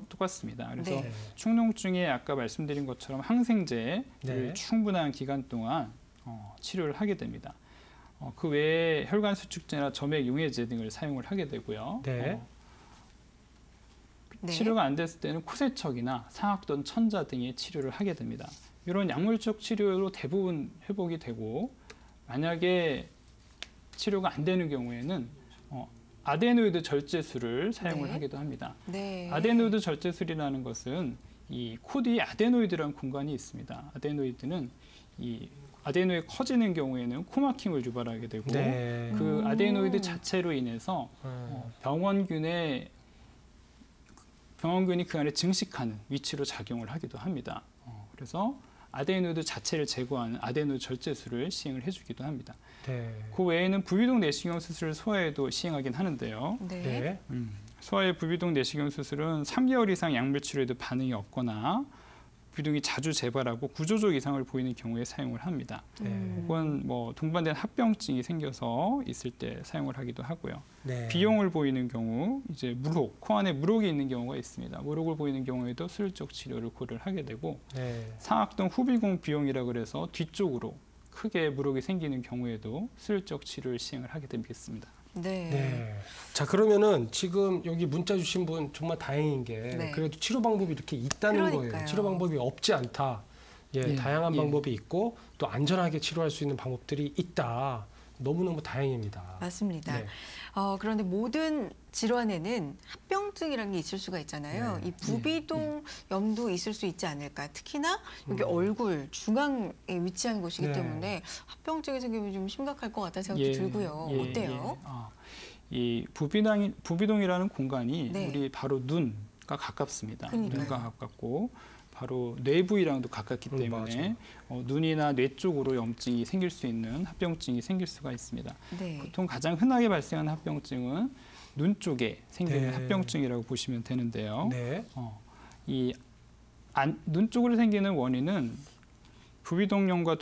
똑같습니다. 그래서 네. 축농증에 아까 말씀드린 것처럼 항생제를 네. 충분한 기간 동안 치료를 하게 됩니다. 그 외에 혈관 수축제나 점액 용해제 등을 사용을 하게 되고요. 네. 네. 치료가 안 됐을 때는 코세척이나 상악돈 천자 등의 치료를 하게 됩니다. 이런 약물적 치료로 대부분 회복이 되고, 만약에 치료가 안 되는 경우에는 아데노이드 절제술을 사용을 네. 하기도 합니다. 네. 아데노이드 절제술이라는 것은 이 코 뒤에 아데노이드라는 공간이 있습니다. 아데노이드는 이 아데노이드 커지는 경우에는 코막힘을 유발하게 되고, 네. 그 아데노이드 자체로 인해서 병원균이 그 안에 증식하는 위치로 작용을 하기도 합니다. 그래서 아데노이드 자체를 제거하는 아데노이드 절제술을 시행을 해주기도 합니다. 네. 그 외에는 부비동 내시경 수술을 소아에도 시행하긴 하는데요. 네. 네. 소아의 부비동 내시경 수술은 3개월 이상 약물 치료에도 반응이 없거나 부비동이 자주 재발하고 구조적 이상을 보이는 경우에 사용을 합니다. 혹은 뭐 동반된 합병증이 생겨서 있을 때 사용을 하기도 하고요. 네. 비용을 보이는 경우, 이제 물혹, 코 안에 물혹이 있는 경우가 있습니다. 물혹을 보이는 경우에도 수술적 치료를 고려를 하게 되고, 네. 상악동 후비공 비용이라 그래서 뒤쪽으로 크게 물혹이 생기는 경우에도 수술적 치료를 시행을 하게 되겠습니다. 네. 네. 자, 그러면은 지금 여기 문자 주신 분 정말 다행인 게 네. 그래도 치료 방법이 이렇게 있다는 그러니까요. 거예요. 치료 방법이 없지 않다. 예, 다양한 방법이 있고 또 안전하게 치료할 수 있는 방법들이 있다. 너무너무 다행입니다. 맞습니다. 네. 그런데 모든 질환에는 합병증이라는 게 있을 수가 있잖아요. 네. 이 부비동염도 있을 수 있지 않을까. 특히나 여기 얼굴 중앙에 위치한 곳이기 네. 때문에 합병증이 생기면 좀 심각할 것 같다는 생각도 들고요. 어때요? 이 부비동이라는 공간이 네. 우리 바로 눈과 가깝습니다. 그러니까요. 눈과 가깝고 바로 뇌 부위랑도 가깝기 때문에 눈이나 뇌 쪽으로 염증이 생길 수 있는 합병증이 생길 수가 있습니다. 네. 보통 가장 흔하게 발생하는 합병증은 눈 쪽에 생기는 네. 합병증이라고 보시면 되는데요. 네. 눈 쪽으로 생기는 원인은 부비동과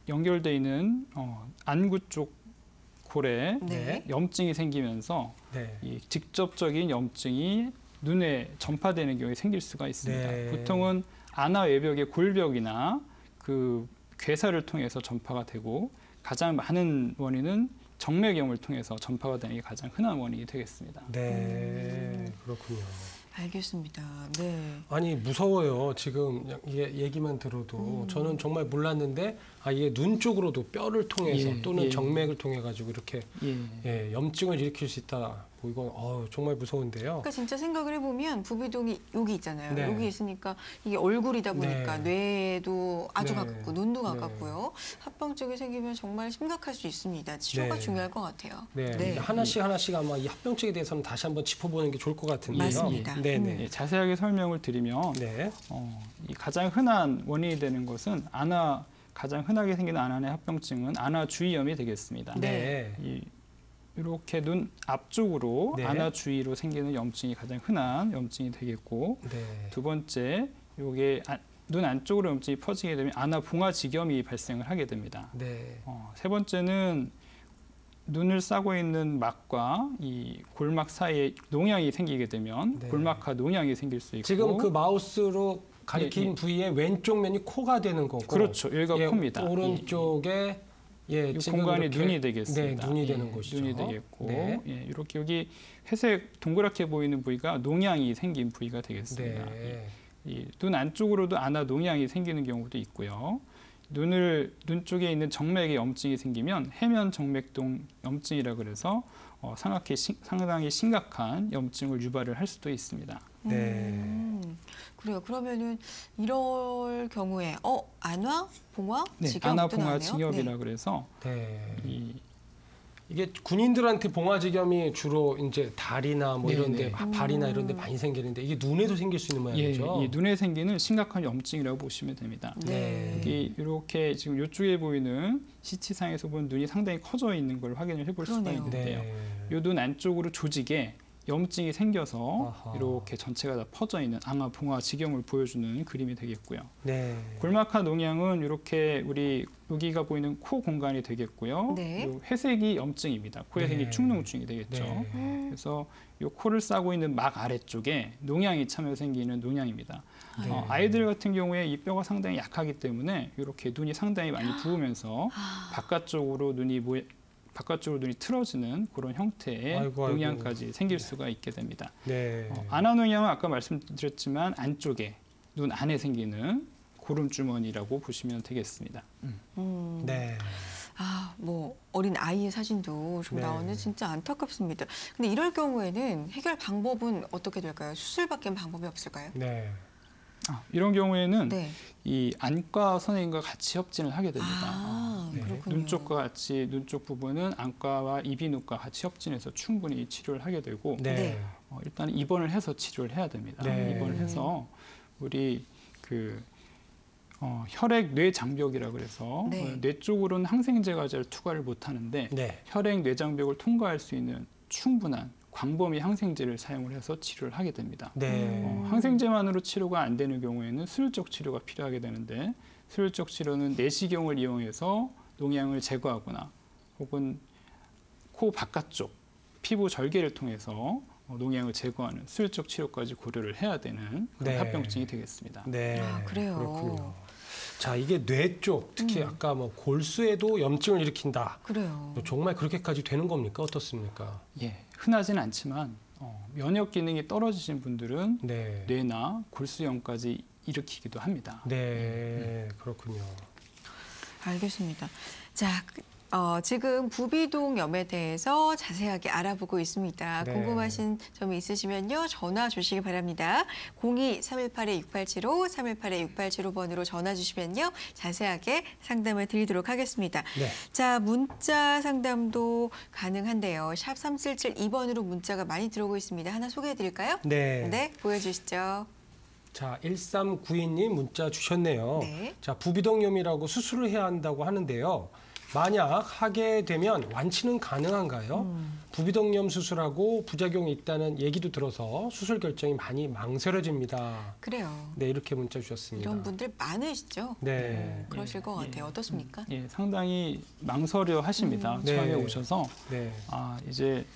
연결되어 있는 안구 쪽 골에 네. 염증이 생기면서 네. 이 직접적인 염증이 눈에 전파되는 경우에 생길 수가 있습니다. 네. 보통은 안아 외벽의 골벽이나 그 괴사를 통해서 전파가 되고, 가장 많은 원인은 정맥염을 통해서 전파가 되는 게 가장 흔한 원인이 되겠습니다. 네. 그렇군요. 알겠습니다. 네. 아니 무서워요. 지금 이게 얘기만 들어도 저는 정말 몰랐는데 이게 눈 쪽으로도 뼈를 통해서 또는 정맥을 통해 가지고 이렇게 염증을 일으킬 수 있다. 뭐 이건 정말 무서운데요. 그러니까 진짜 생각을 해보면 부비동이 여기 있잖아요. 네. 여기 있으니까 이게 얼굴이다 보니까 네. 뇌도 아주 네. 가깝고 눈도 네. 가깝고요. 합병증이 생기면 정말 심각할 수 있습니다. 치료가 네. 중요할 것 같아요. 네. 네. 하나씩 아마 이 합병증에 대해서는 다시 한번 짚어보는 게 좋을 것 같은데요. 맞습니다. 네. 자세하게 설명을 드리면 네. 이 가장 흔한 원인이 되는 것은 가장 흔하게 생기는 안암의 합병증은 안아 주위염이 되겠습니다. 네. 이렇게 눈 앞쪽으로 네. 안아 주위로 생기는 염증이 가장 흔한 염증이 되겠고, 네. 두 번째, 요게 눈 안쪽으로 염증이 퍼지게 되면 안아 봉화직염이 발생을 하게 됩니다. 네. 세 번째는 눈을 싸고 있는 막과 이 골막 사이에 농양이 생기게 되면 네. 골막하 농양이 생길 수 있고, 지금 그 마우스로 가리킨 부위의 왼쪽 면이 코가 되는 거고, 그렇죠. 여기가 코입니다. 오른쪽에 이 공간이 눈이 되겠습니다. 네, 눈이 되는 곳이죠. 눈이 되겠고, 네. 이렇게 여기 회색 동그랗게 보이는 부위가 농양이 생긴 부위가 되겠습니다. 네. 이 눈 안쪽으로도 안아 농양이 생기는 경우도 있고요. 눈 쪽에 있는 정맥에 염증이 생기면 해면 정맥동 염증이라 그래서 상당히 심각한 염증을 유발을 할 수도 있습니다. 네. 그래요. 그러면은 이럴 경우에 안화, 봉화, 직염 안아 봉화 직염이라 그래서 네. 이게 군인들한테 봉화직염이 주로 이제 다리나 뭐 이런데 네네. 발이나 이런데 많이 생기는데 이게 눈에도 생길 수 있는 모양이죠. 이 눈에 생기는 심각한 염증이라고 보시면 됩니다. 네. 이렇게 지금 이쪽에 보이는 CT상에서 보면 눈이 상당히 커져 있는 걸 확인을 해볼 수가 그러네요. 있는데요. 네. 이 눈 안쪽으로 조직에 염증이 생겨서 아하. 이렇게 전체가 다 퍼져 있는 앙화, 봉화, 지경을 보여주는 그림이 되겠고요. 네. 골막하 농양은 이렇게 우리 여기가 보이는 코 공간이 되겠고요. 네. 요 회색이 염증입니다. 코에 네. 생긴 축농증이 되겠죠. 네. 그래서 이 코를 싸고 있는 막 아래쪽에 농양이 차며 생기는 농양입니다. 네. 아이들 같은 경우에 이 뼈가 상당히 약하기 때문에 이렇게 눈이 상당히 많이 부으면서 바깥쪽으로 눈이 틀어지는 그런 형태의 아이고, 아이고. 농양까지 생길 수가 있게 됩니다. 네. 안화 농양은 아까 말씀드렸지만 안쪽에 눈 안에 생기는 고름 주머니라고 보시면 되겠습니다. 네. 아, 뭐 어린 아이의 사진도 좀 네. 나오는데 진짜 안타깝습니다. 근데 이럴 경우에는 해결 방법은 어떻게 될까요? 수술밖에 방법이 없을까요? 네. 이런 경우에는 네. 이 안과 선생님과 같이 협진을 하게 됩니다. 아, 네. 그렇군요. 눈 쪽과 같이 눈 쪽 부분은 안과와 이비인후과 같이 협진해서 충분히 치료를 하게 되고 네. 일단 입원을 해서 치료를 해야 됩니다. 네. 입원을 해서 우리 혈액 뇌 장벽이라 그래서 네. 뇌 쪽으로는 항생제가 잘 투과를 못 하는데 네. 혈액 뇌 장벽을 통과할 수 있는 충분한 광범위 항생제를 사용을 해서 치료를 하게 됩니다. 네. 항생제만으로 치료가 안 되는 경우에는 수혈적 치료가 필요하게 되는데 수혈적 치료는 내시경을 이용해서 농양을 제거하거나 혹은 코 바깥쪽 피부 절개를 통해서 농양을 제거하는 수혈적 치료까지 고려를 해야 되는 그런 네. 합병증이 되겠습니다. 네. 아, 그래요. 그렇군요. 자, 이게 뇌 쪽, 특히 아까 뭐 골수에도 염증을 일으킨다. 그래요. 정말 그렇게까지 되는 겁니까? 어떻습니까? 예, 흔하지는 않지만 면역 기능이 떨어지신 분들은 네. 뇌나 골수염까지 일으키기도 합니다. 네. 그렇군요. 알겠습니다. 자, 지금 부비동염에 대해서 자세하게 알아보고 있습니다. 네. 궁금하신 점이 있으시면요. 전화 주시기 바랍니다. 02-318-6875, 318-6875번으로 전화 주시면요. 자세하게 상담을 드리도록 하겠습니다. 네. 자, 문자 상담도 가능한데요. 샵 3772번으로 문자가 많이 들어오고 있습니다. 하나 소개해 드릴까요? 네. 네, 보여주시죠. 자, 1392님 문자 주셨네요. 네. 자, 부비동염이라고 수술을 해야 한다고 하는데요. 만약 하게 되면 완치는 가능한가요? 부비동염 수술하고 부작용이 있다는 얘기도 들어서 수술 결정이 많이 망설여집니다. 그래요. 네, 이렇게 문자 주셨습니다. 이런 분들 많으시죠? 네. 그러실 것 같아요. 어떻습니까? 예, 상당히 망설여 하십니다. 네. 처음에 오셔서 네. 이제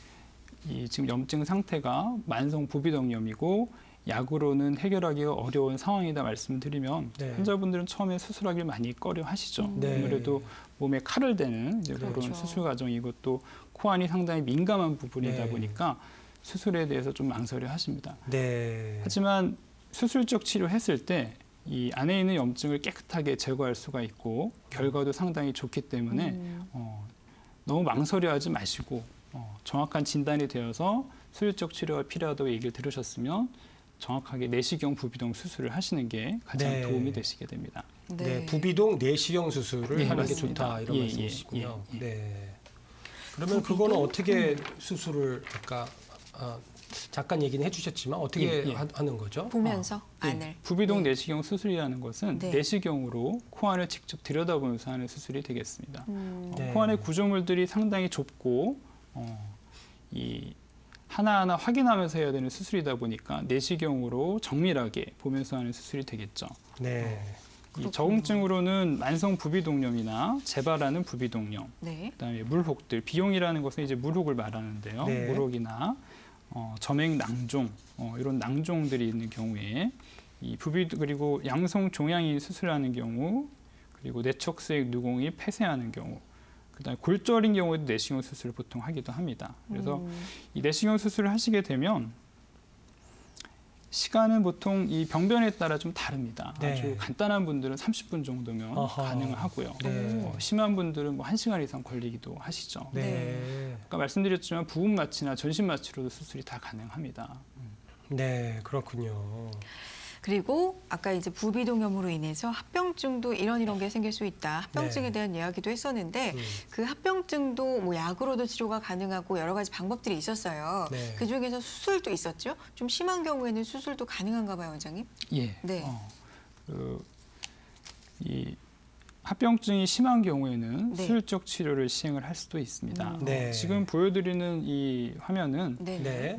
지금 염증 상태가 만성 부비동염이고 약으로는 해결하기가 어려운 상황이다 말씀드리면 네. 환자분들은 처음에 수술하기를 많이 꺼려 하시죠. 네. 아무래도 몸에 칼을 대는 이제 그렇죠. 그런 수술 과정 이것도 코안이 상당히 민감한 부분이다 네. 보니까 수술에 대해서 좀 망설여 하십니다. 네. 하지만 수술적 치료했을 때 이 안에 있는 염증을 깨끗하게 제거할 수가 있고 결과도 상당히 좋기 때문에 너무 망설여하지 마시고 정확한 진단이 되어서 수술적 치료가 필요하다고 얘기를 들으셨으면 정확하게 내시경 부비동 수술을 하시는 게 가장 네. 도움이 되시게 됩니다. 네, 부비동 내시경 수술을 예, 하는 게 맞습니다. 좋다 이런 예, 말씀이시군요. 예, 예. 네. 그러면 그거는 어떻게 수술을 아까 잠깐 얘기는 해주셨지만 어떻게 예, 예. 어, 하는 거죠? 보면서 예, 안을. 부비동 네. 내시경 수술이라는 것은 네. 내시경으로 코안을 직접 들여다보면서 하는 수술이 되겠습니다. 네. 코안의 구조물들이 상당히 좁고 이 하나하나 확인하면서 해야 되는 수술이다 보니까 내시경으로 정밀하게 보면서 하는 수술이 되겠죠. 네. 이 적응증으로는 만성 부비동염이나 재발하는 부비동염, 네. 그다음에 물혹들, 비용이라는 것은 이제 물혹을 말하는데요. 네. 물혹이나 점액 낭종 이런 낭종들이 있는 경우에 이 그리고 양성 종양이 수술하는 경우, 그리고 내척수액 누공이 폐쇄하는 경우, 그다음에 골절인 경우에도 내시경 수술을 보통 하기도 합니다. 그래서 이 내시경 수술을 하시게 되면 시간은 보통 이 병변에 따라 좀 다릅니다. 네. 아주 간단한 분들은 30분 정도면 아하. 가능하고요. 네. 심한 분들은 뭐 1시간 이상 걸리기도 하시죠. 네. 아까 말씀드렸지만 부분 마취나 전신 마취로도 수술이 다 가능합니다. 네, 그렇군요. 그리고 아까 이제 부비동염으로 인해서 합병증도 이런 게 생길 수 있다. 합병증에 네. 대한 이야기도 했었는데 그 합병증도 뭐 약으로도 치료가 가능하고 여러 가지 방법들이 있었어요. 네. 그 중에서 수술도 있었죠. 좀 심한 경우에는 수술도 가능한가 봐요, 원장님. 예. 네. 이 합병증이 심한 경우에는 네. 수술적 치료를 시행을 할 수도 있습니다. 네. 지금 보여드리는 이 화면은 네. 네.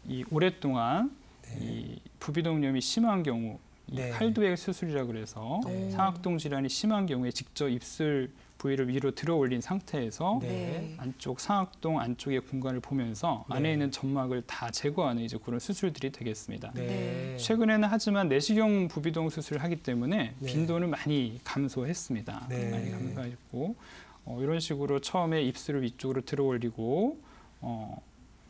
이 오랫동안 네. 이 부비동염이 심한 경우, 이 네. 칼도액 수술이라 그래서 네. 상악동 질환이 심한 경우에 직접 입술 부위를 위로 들어 올린 상태에서 네. 안쪽 상악동 안쪽의 공간을 보면서 네. 안에 있는 점막을 다 제거하는 이제 그런 수술들이 되겠습니다. 네. 최근에는 하지만 내시경 부비동 수술을 하기 때문에 네. 빈도는 많이 감소했습니다. 네. 많이 감소했고 이런 식으로 처음에 입술을 위쪽으로 들어 올리고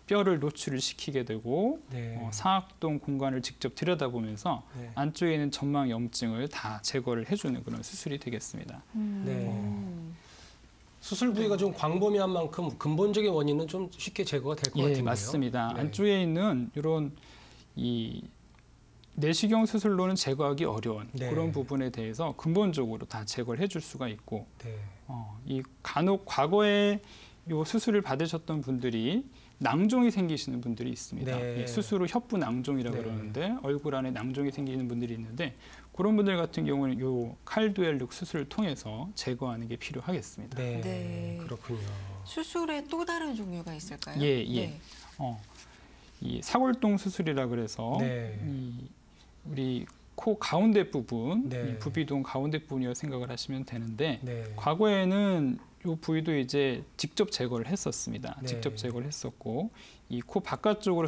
뼈를 노출을 시키게 되고 네. 상악동 공간을 직접 들여다보면서 네. 안쪽에 있는 점막 염증을 다 제거를 해주는 그런 수술이 되겠습니다. 수술 부위가 좀 광범위한 만큼 근본적인 원인은 좀 쉽게 제거가 될 것 예, 같은데요. 맞습니다. 네. 안쪽에 있는 이런 이 내시경 수술로는 제거하기 어려운 네. 그런 부분에 대해서 근본적으로 다 제거를 해줄 수가 있고 네. 이 간혹 과거에 요 수술을 받으셨던 분들이 낭종이 생기시는 분들이 있습니다. 네. 수술 후 혀부 낭종이라고 네. 그러는데 얼굴 안에 낭종이 생기는 분들이 있는데 그런 분들 같은 경우는 요 칼두엘룩 수술을 통해서 제거하는 게 필요하겠습니다. 네. 네. 그렇군요. 수술에 또 다른 종류가 있을까요? 예. 네. 이 사골동 수술이라 그래서 네. 이 우리 코 가운데 부분, 네. 이 부비동 가운데 부분이라고 생각을 하시면 되는데 네. 과거에는 이 부위도 이제 직접 제거를 했었습니다. 네. 직접 제거를 했었고 이 코 바깥쪽으로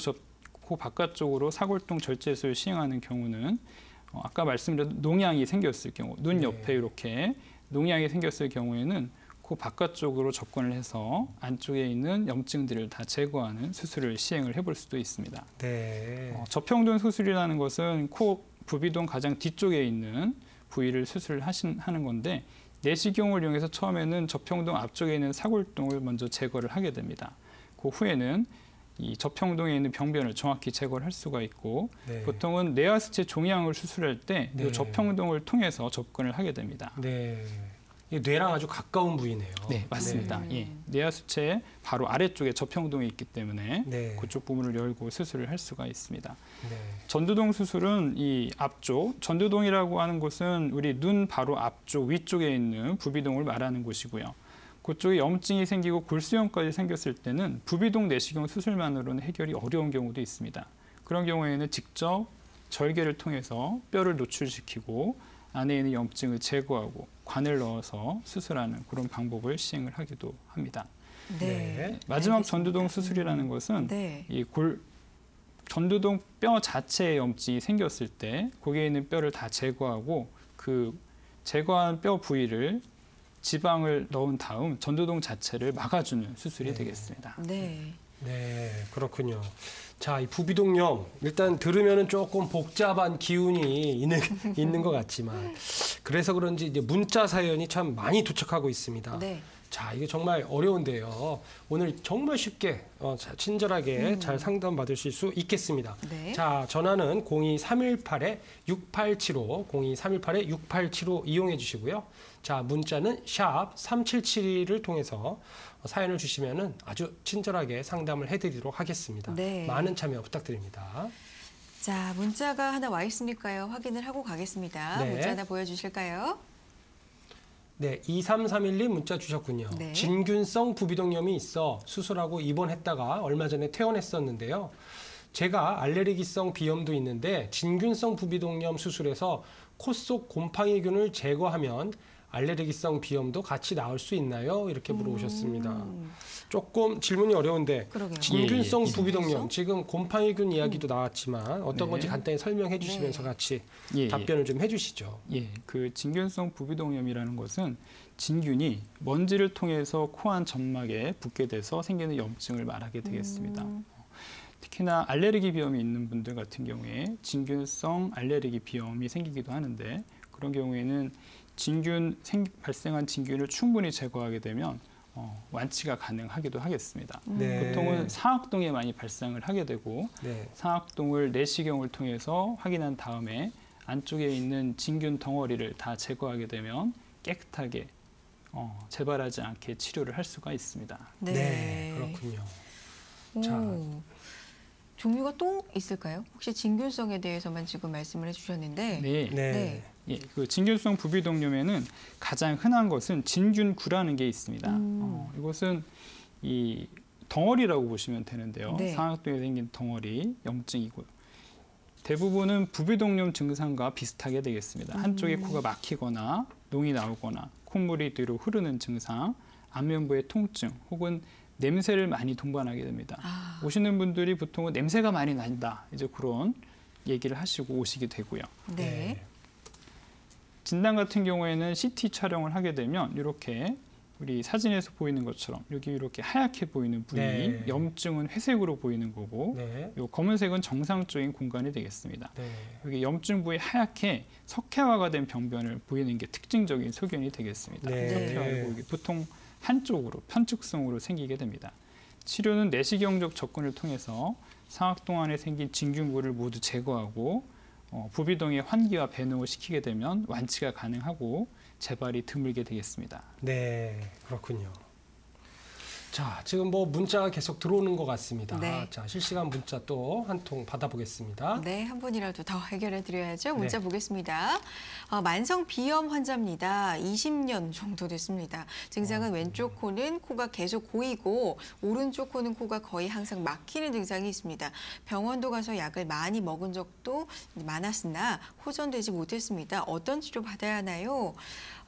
사골동 절제술을 시행하는 경우는 아까 말씀드린 농양이 생겼을 경우, 눈 네. 옆에 이렇게 농양이 생겼을 경우에는 코 바깥쪽으로 접근을 해서 안쪽에 있는 염증들을 다 제거하는 수술을 시행을 해볼 수도 있습니다. 네. 접형동 수술이라는 것은 코 부비동 가장 뒤쪽에 있는 부위를 수술을 하는 건데 내시경을 이용해서 처음에는 접형동 앞쪽에 있는 사골동을 먼저 제거를 하게 됩니다. 그 후에는 이 접형동에 있는 병변을 정확히 제거를 할 수가 있고 네. 보통은 뇌하수체 종양을 수술할 때 이 네. 접형동을 통해서 접근을 하게 됩니다. 네. 이 뇌랑 아주 가까운 부위네요. 네, 맞습니다. 예, 뇌하수체 바로 아래쪽에 접형동이 있기 때문에 네. 그쪽 부분을 열고 수술을 할 수가 있습니다. 네. 전두동 수술은 이 앞쪽, 전두동이라고 하는 곳은 우리 눈 바로 앞쪽 위쪽에 있는 부비동을 말하는 곳이고요. 그쪽에 염증이 생기고 골수염까지 생겼을 때는 부비동 내시경 수술만으로는 해결이 어려운 경우도 있습니다. 그런 경우에는 직접 절개를 통해서 뼈를 노출시키고 안에 있는 염증을 제거하고 관을 넣어서 수술하는 그런 방법을 시행을 하기도 합니다. 네. 마지막 알겠습니다. 전두동 수술이라는 것은 네. 이 전두동 뼈 자체에 염증이 생겼을 때 거기에 있는 뼈를 다 제거하고 그 제거한 뼈 부위를 지방을 넣은 다음 전두동 자체를 막아주는 수술이 네. 되겠습니다. 네. 네, 그렇군요. 자, 이 부비동염 일단 들으면은 조금 복잡한 기운이 있는 것 같지만 그래서 그런지 이제 문자 사연이 참 많이 도착하고 있습니다. 네. 자, 이게 정말 어려운데요. 오늘 정말 쉽게 친절하게 잘 상담받으실 수 있겠습니다. 네. 자, 전화는 02318-6875, 02318-6875 이용해 주시고요. 자, 문자는 샵 3772를 통해서 사연을 주시면은 아주 친절하게 상담을 해드리도록 하겠습니다. 네. 많은 참여 부탁드립니다. 자, 문자가 하나 와 있습니까요? 확인을 하고 가겠습니다. 네. 문자 하나 보여주실까요? 네, 2331님 문자 주셨군요. 네. 진균성 부비동염이 있어 수술하고 입원했다가 얼마 전에 퇴원했었는데요. 제가 알레르기성 비염도 있는데 진균성 부비동염 수술에서 코 속 곰팡이균을 제거하면 알레르기성 비염도 같이 나을 수 있나요? 이렇게 물어보셨습니다. 조금 질문이 어려운데 그러게요. 진균성 예. 부비동염 지금 곰팡이균 이야기도 나왔지만 어떤 네. 건지 간단히 설명해 주시면서 네. 같이 예, 답변을 좀 해주시죠. 예, 그 진균성 부비동염이라는 것은 진균이 먼지를 통해서 코안 점막에 붙게 돼서 생기는 염증을 말하게 되겠습니다. 특히나 알레르기 비염이 있는 분들 같은 경우에 진균성 알레르기 비염이 생기기도 하는데 그런 경우에는 발생한 진균을 충분히 제거하게 되면 완치가 가능하기도 하겠습니다. 네. 보통은 상악동에 많이 발생을 하게 되고 네. 상악동을 내시경을 통해서 확인한 다음에 안쪽에 있는 진균 덩어리를 다 제거하게 되면 깨끗하게 재발하지 않게 치료를 할 수가 있습니다. 네, 그렇군요. 오, 자. 종류가 또 있을까요? 혹시 진균성에 대해서만 지금 말씀을 해주셨는데. 네. 네. 예, 그 진균성 부비동염에는 가장 흔한 것은 진균구라는 게 있습니다. 이것은 이 덩어리라고 보시면 되는데요. 네. 상악동에 생긴 덩어리 염증이고요. 대부분은 부비동염 증상과 비슷하게 되겠습니다. 한쪽에 코가 막히거나 농이 나오거나 콧물이 뒤로 흐르는 증상, 안면부의 통증 혹은 냄새를 많이 동반하게 됩니다. 오시는 분들이 보통은 냄새가 많이 난다. 이제 그런 얘기를 하시고 오시게 되고요. 네. 진단 같은 경우에는 CT 촬영을 하게 되면 이렇게 우리 사진에서 보이는 것처럼 여기 이렇게 하얗게 보이는 부위, 네. 염증은 회색으로 보이는 거고 네. 요 검은색은 정상적인 공간이 되겠습니다. 네. 여기 염증 부위 하얗게 석회화가 된 병변을 보이는 게 특징적인 소견이 되겠습니다. 네. 석회화고 이게 보통 한쪽으로 편측성으로 생기게 됩니다. 치료는 내시경적 접근을 통해서 상악동 안에 생긴 진균구를 모두 제거하고 부비동의 환기와 배농을 시키게 되면 완치가 가능하고 재발이 드물게 되겠습니다. 네, 그렇군요. 자, 지금 뭐 문자가 계속 들어오는 것 같습니다. 네. 자, 실시간 문자 또 한 통 받아보겠습니다. 네, 한 분이라도 더 해결해 드려야죠. 문자 네. 보겠습니다. 만성 비염 환자입니다. 20년 정도 됐습니다. 증상은 왼쪽 코는 코가 계속 고이고 오른쪽 코는 코가 거의 항상 막히는 증상이 있습니다. 병원도 가서 약을 많이 먹은 적도 많았으나 호전되지 못했습니다. 어떤 치료 받아야 하나요?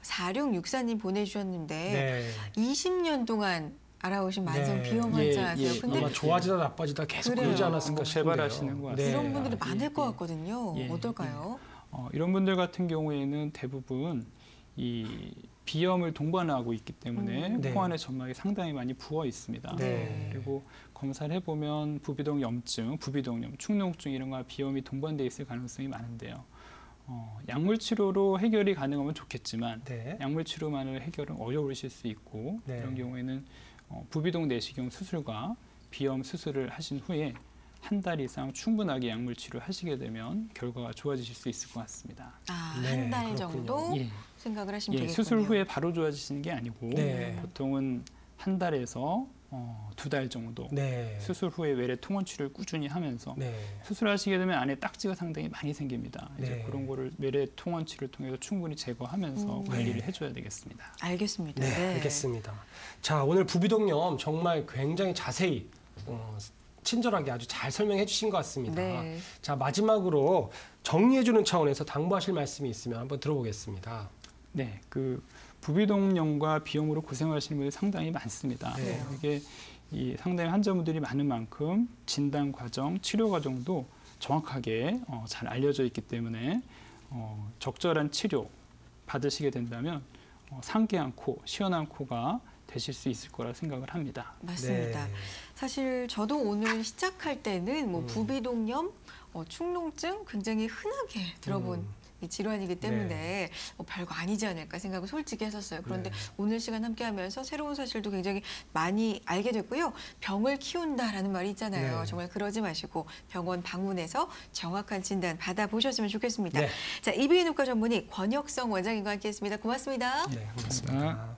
4664님 보내주셨는데 네. 20년 동안 알아오신 만성 네. 비염 예, 환자세요. 예. 근데 아마 좋아지다 나빠지다 계속 그래요. 그러지 않았을까 뭐 싶은데요. 재발하시는 것 같습니다. 이런 분들이 예, 많을 것 예. 같거든요. 예, 어떨까요? 이런 분들 같은 경우에는 대부분 이 비염을 동반하고 있기 때문에 네. 코 안에 점막이 상당히 많이 부어 있습니다. 네. 그리고 검사를 해보면 부비동 염증, 부비동염, 축농증 이런 거와 비염이 동반돼 있을 가능성이 많은데요. 약물 치료로 해결이 가능하면 좋겠지만 네. 약물 치료만으로 해결은 어려우실 수 있고 네. 이런 경우에는 부비동 내시경 수술과 비염 수술을 하신 후에 한 달 이상 충분하게 약물 치료를 하시게 되면 결과가 좋아지실 수 있을 것 같습니다. 네, 한 달 그렇군요. 정도 예. 생각을 하시면 예, 되겠군요. 수술 후에 바로 좋아지시는 게 아니고 네. 보통은 한 달에서 2달 정도 네. 수술 후에 외래 통원 치료를 꾸준히 하면서 네. 수술하시게 되면 안에 딱지가 상당히 많이 생깁니다. 이제 네. 그런 거를 외래 통원 치료를 통해서 충분히 제거하면서 관리를 네. 해줘야 되겠습니다. 알겠습니다. 네, 알겠습니다. 자, 오늘 부비동염 정말 굉장히 자세히 친절하게 아주 잘 설명해 주신 것 같습니다. 네. 자, 마지막으로 정리해주는 차원에서 당부하실 말씀이 있으면 한번 들어보겠습니다. 네, 그 부비동염과 비염으로 고생하시는 분들이 상당히 많습니다. 네. 이게 상당히 환자분들이 많은 만큼 진단 과정, 치료 과정도 정확하게 잘 알려져 있기 때문에 적절한 치료 받으시게 된다면 상쾌한 코, 시원한 코가 되실 수 있을 거라 생각을 합니다. 맞습니다. 네. 사실 저도 오늘 시작할 때는 뭐 부비동염, 축농증 굉장히 흔하게 들어본 이 질환이기 때문에 별거 아니지 않을까 생각을 솔직히 했었어요. 그런데 네. 오늘 시간 함께하면서 새로운 사실도 굉장히 많이 알게 됐고요. 병을 키운다라는 말이 있잖아요. 네. 정말 그러지 마시고 병원 방문해서 정확한 진단 받아보셨으면 좋겠습니다. 네. 자, 이비인후과 전문의 권혁성 원장님과 함께했습니다. 고맙습니다. 네, 고맙습니다.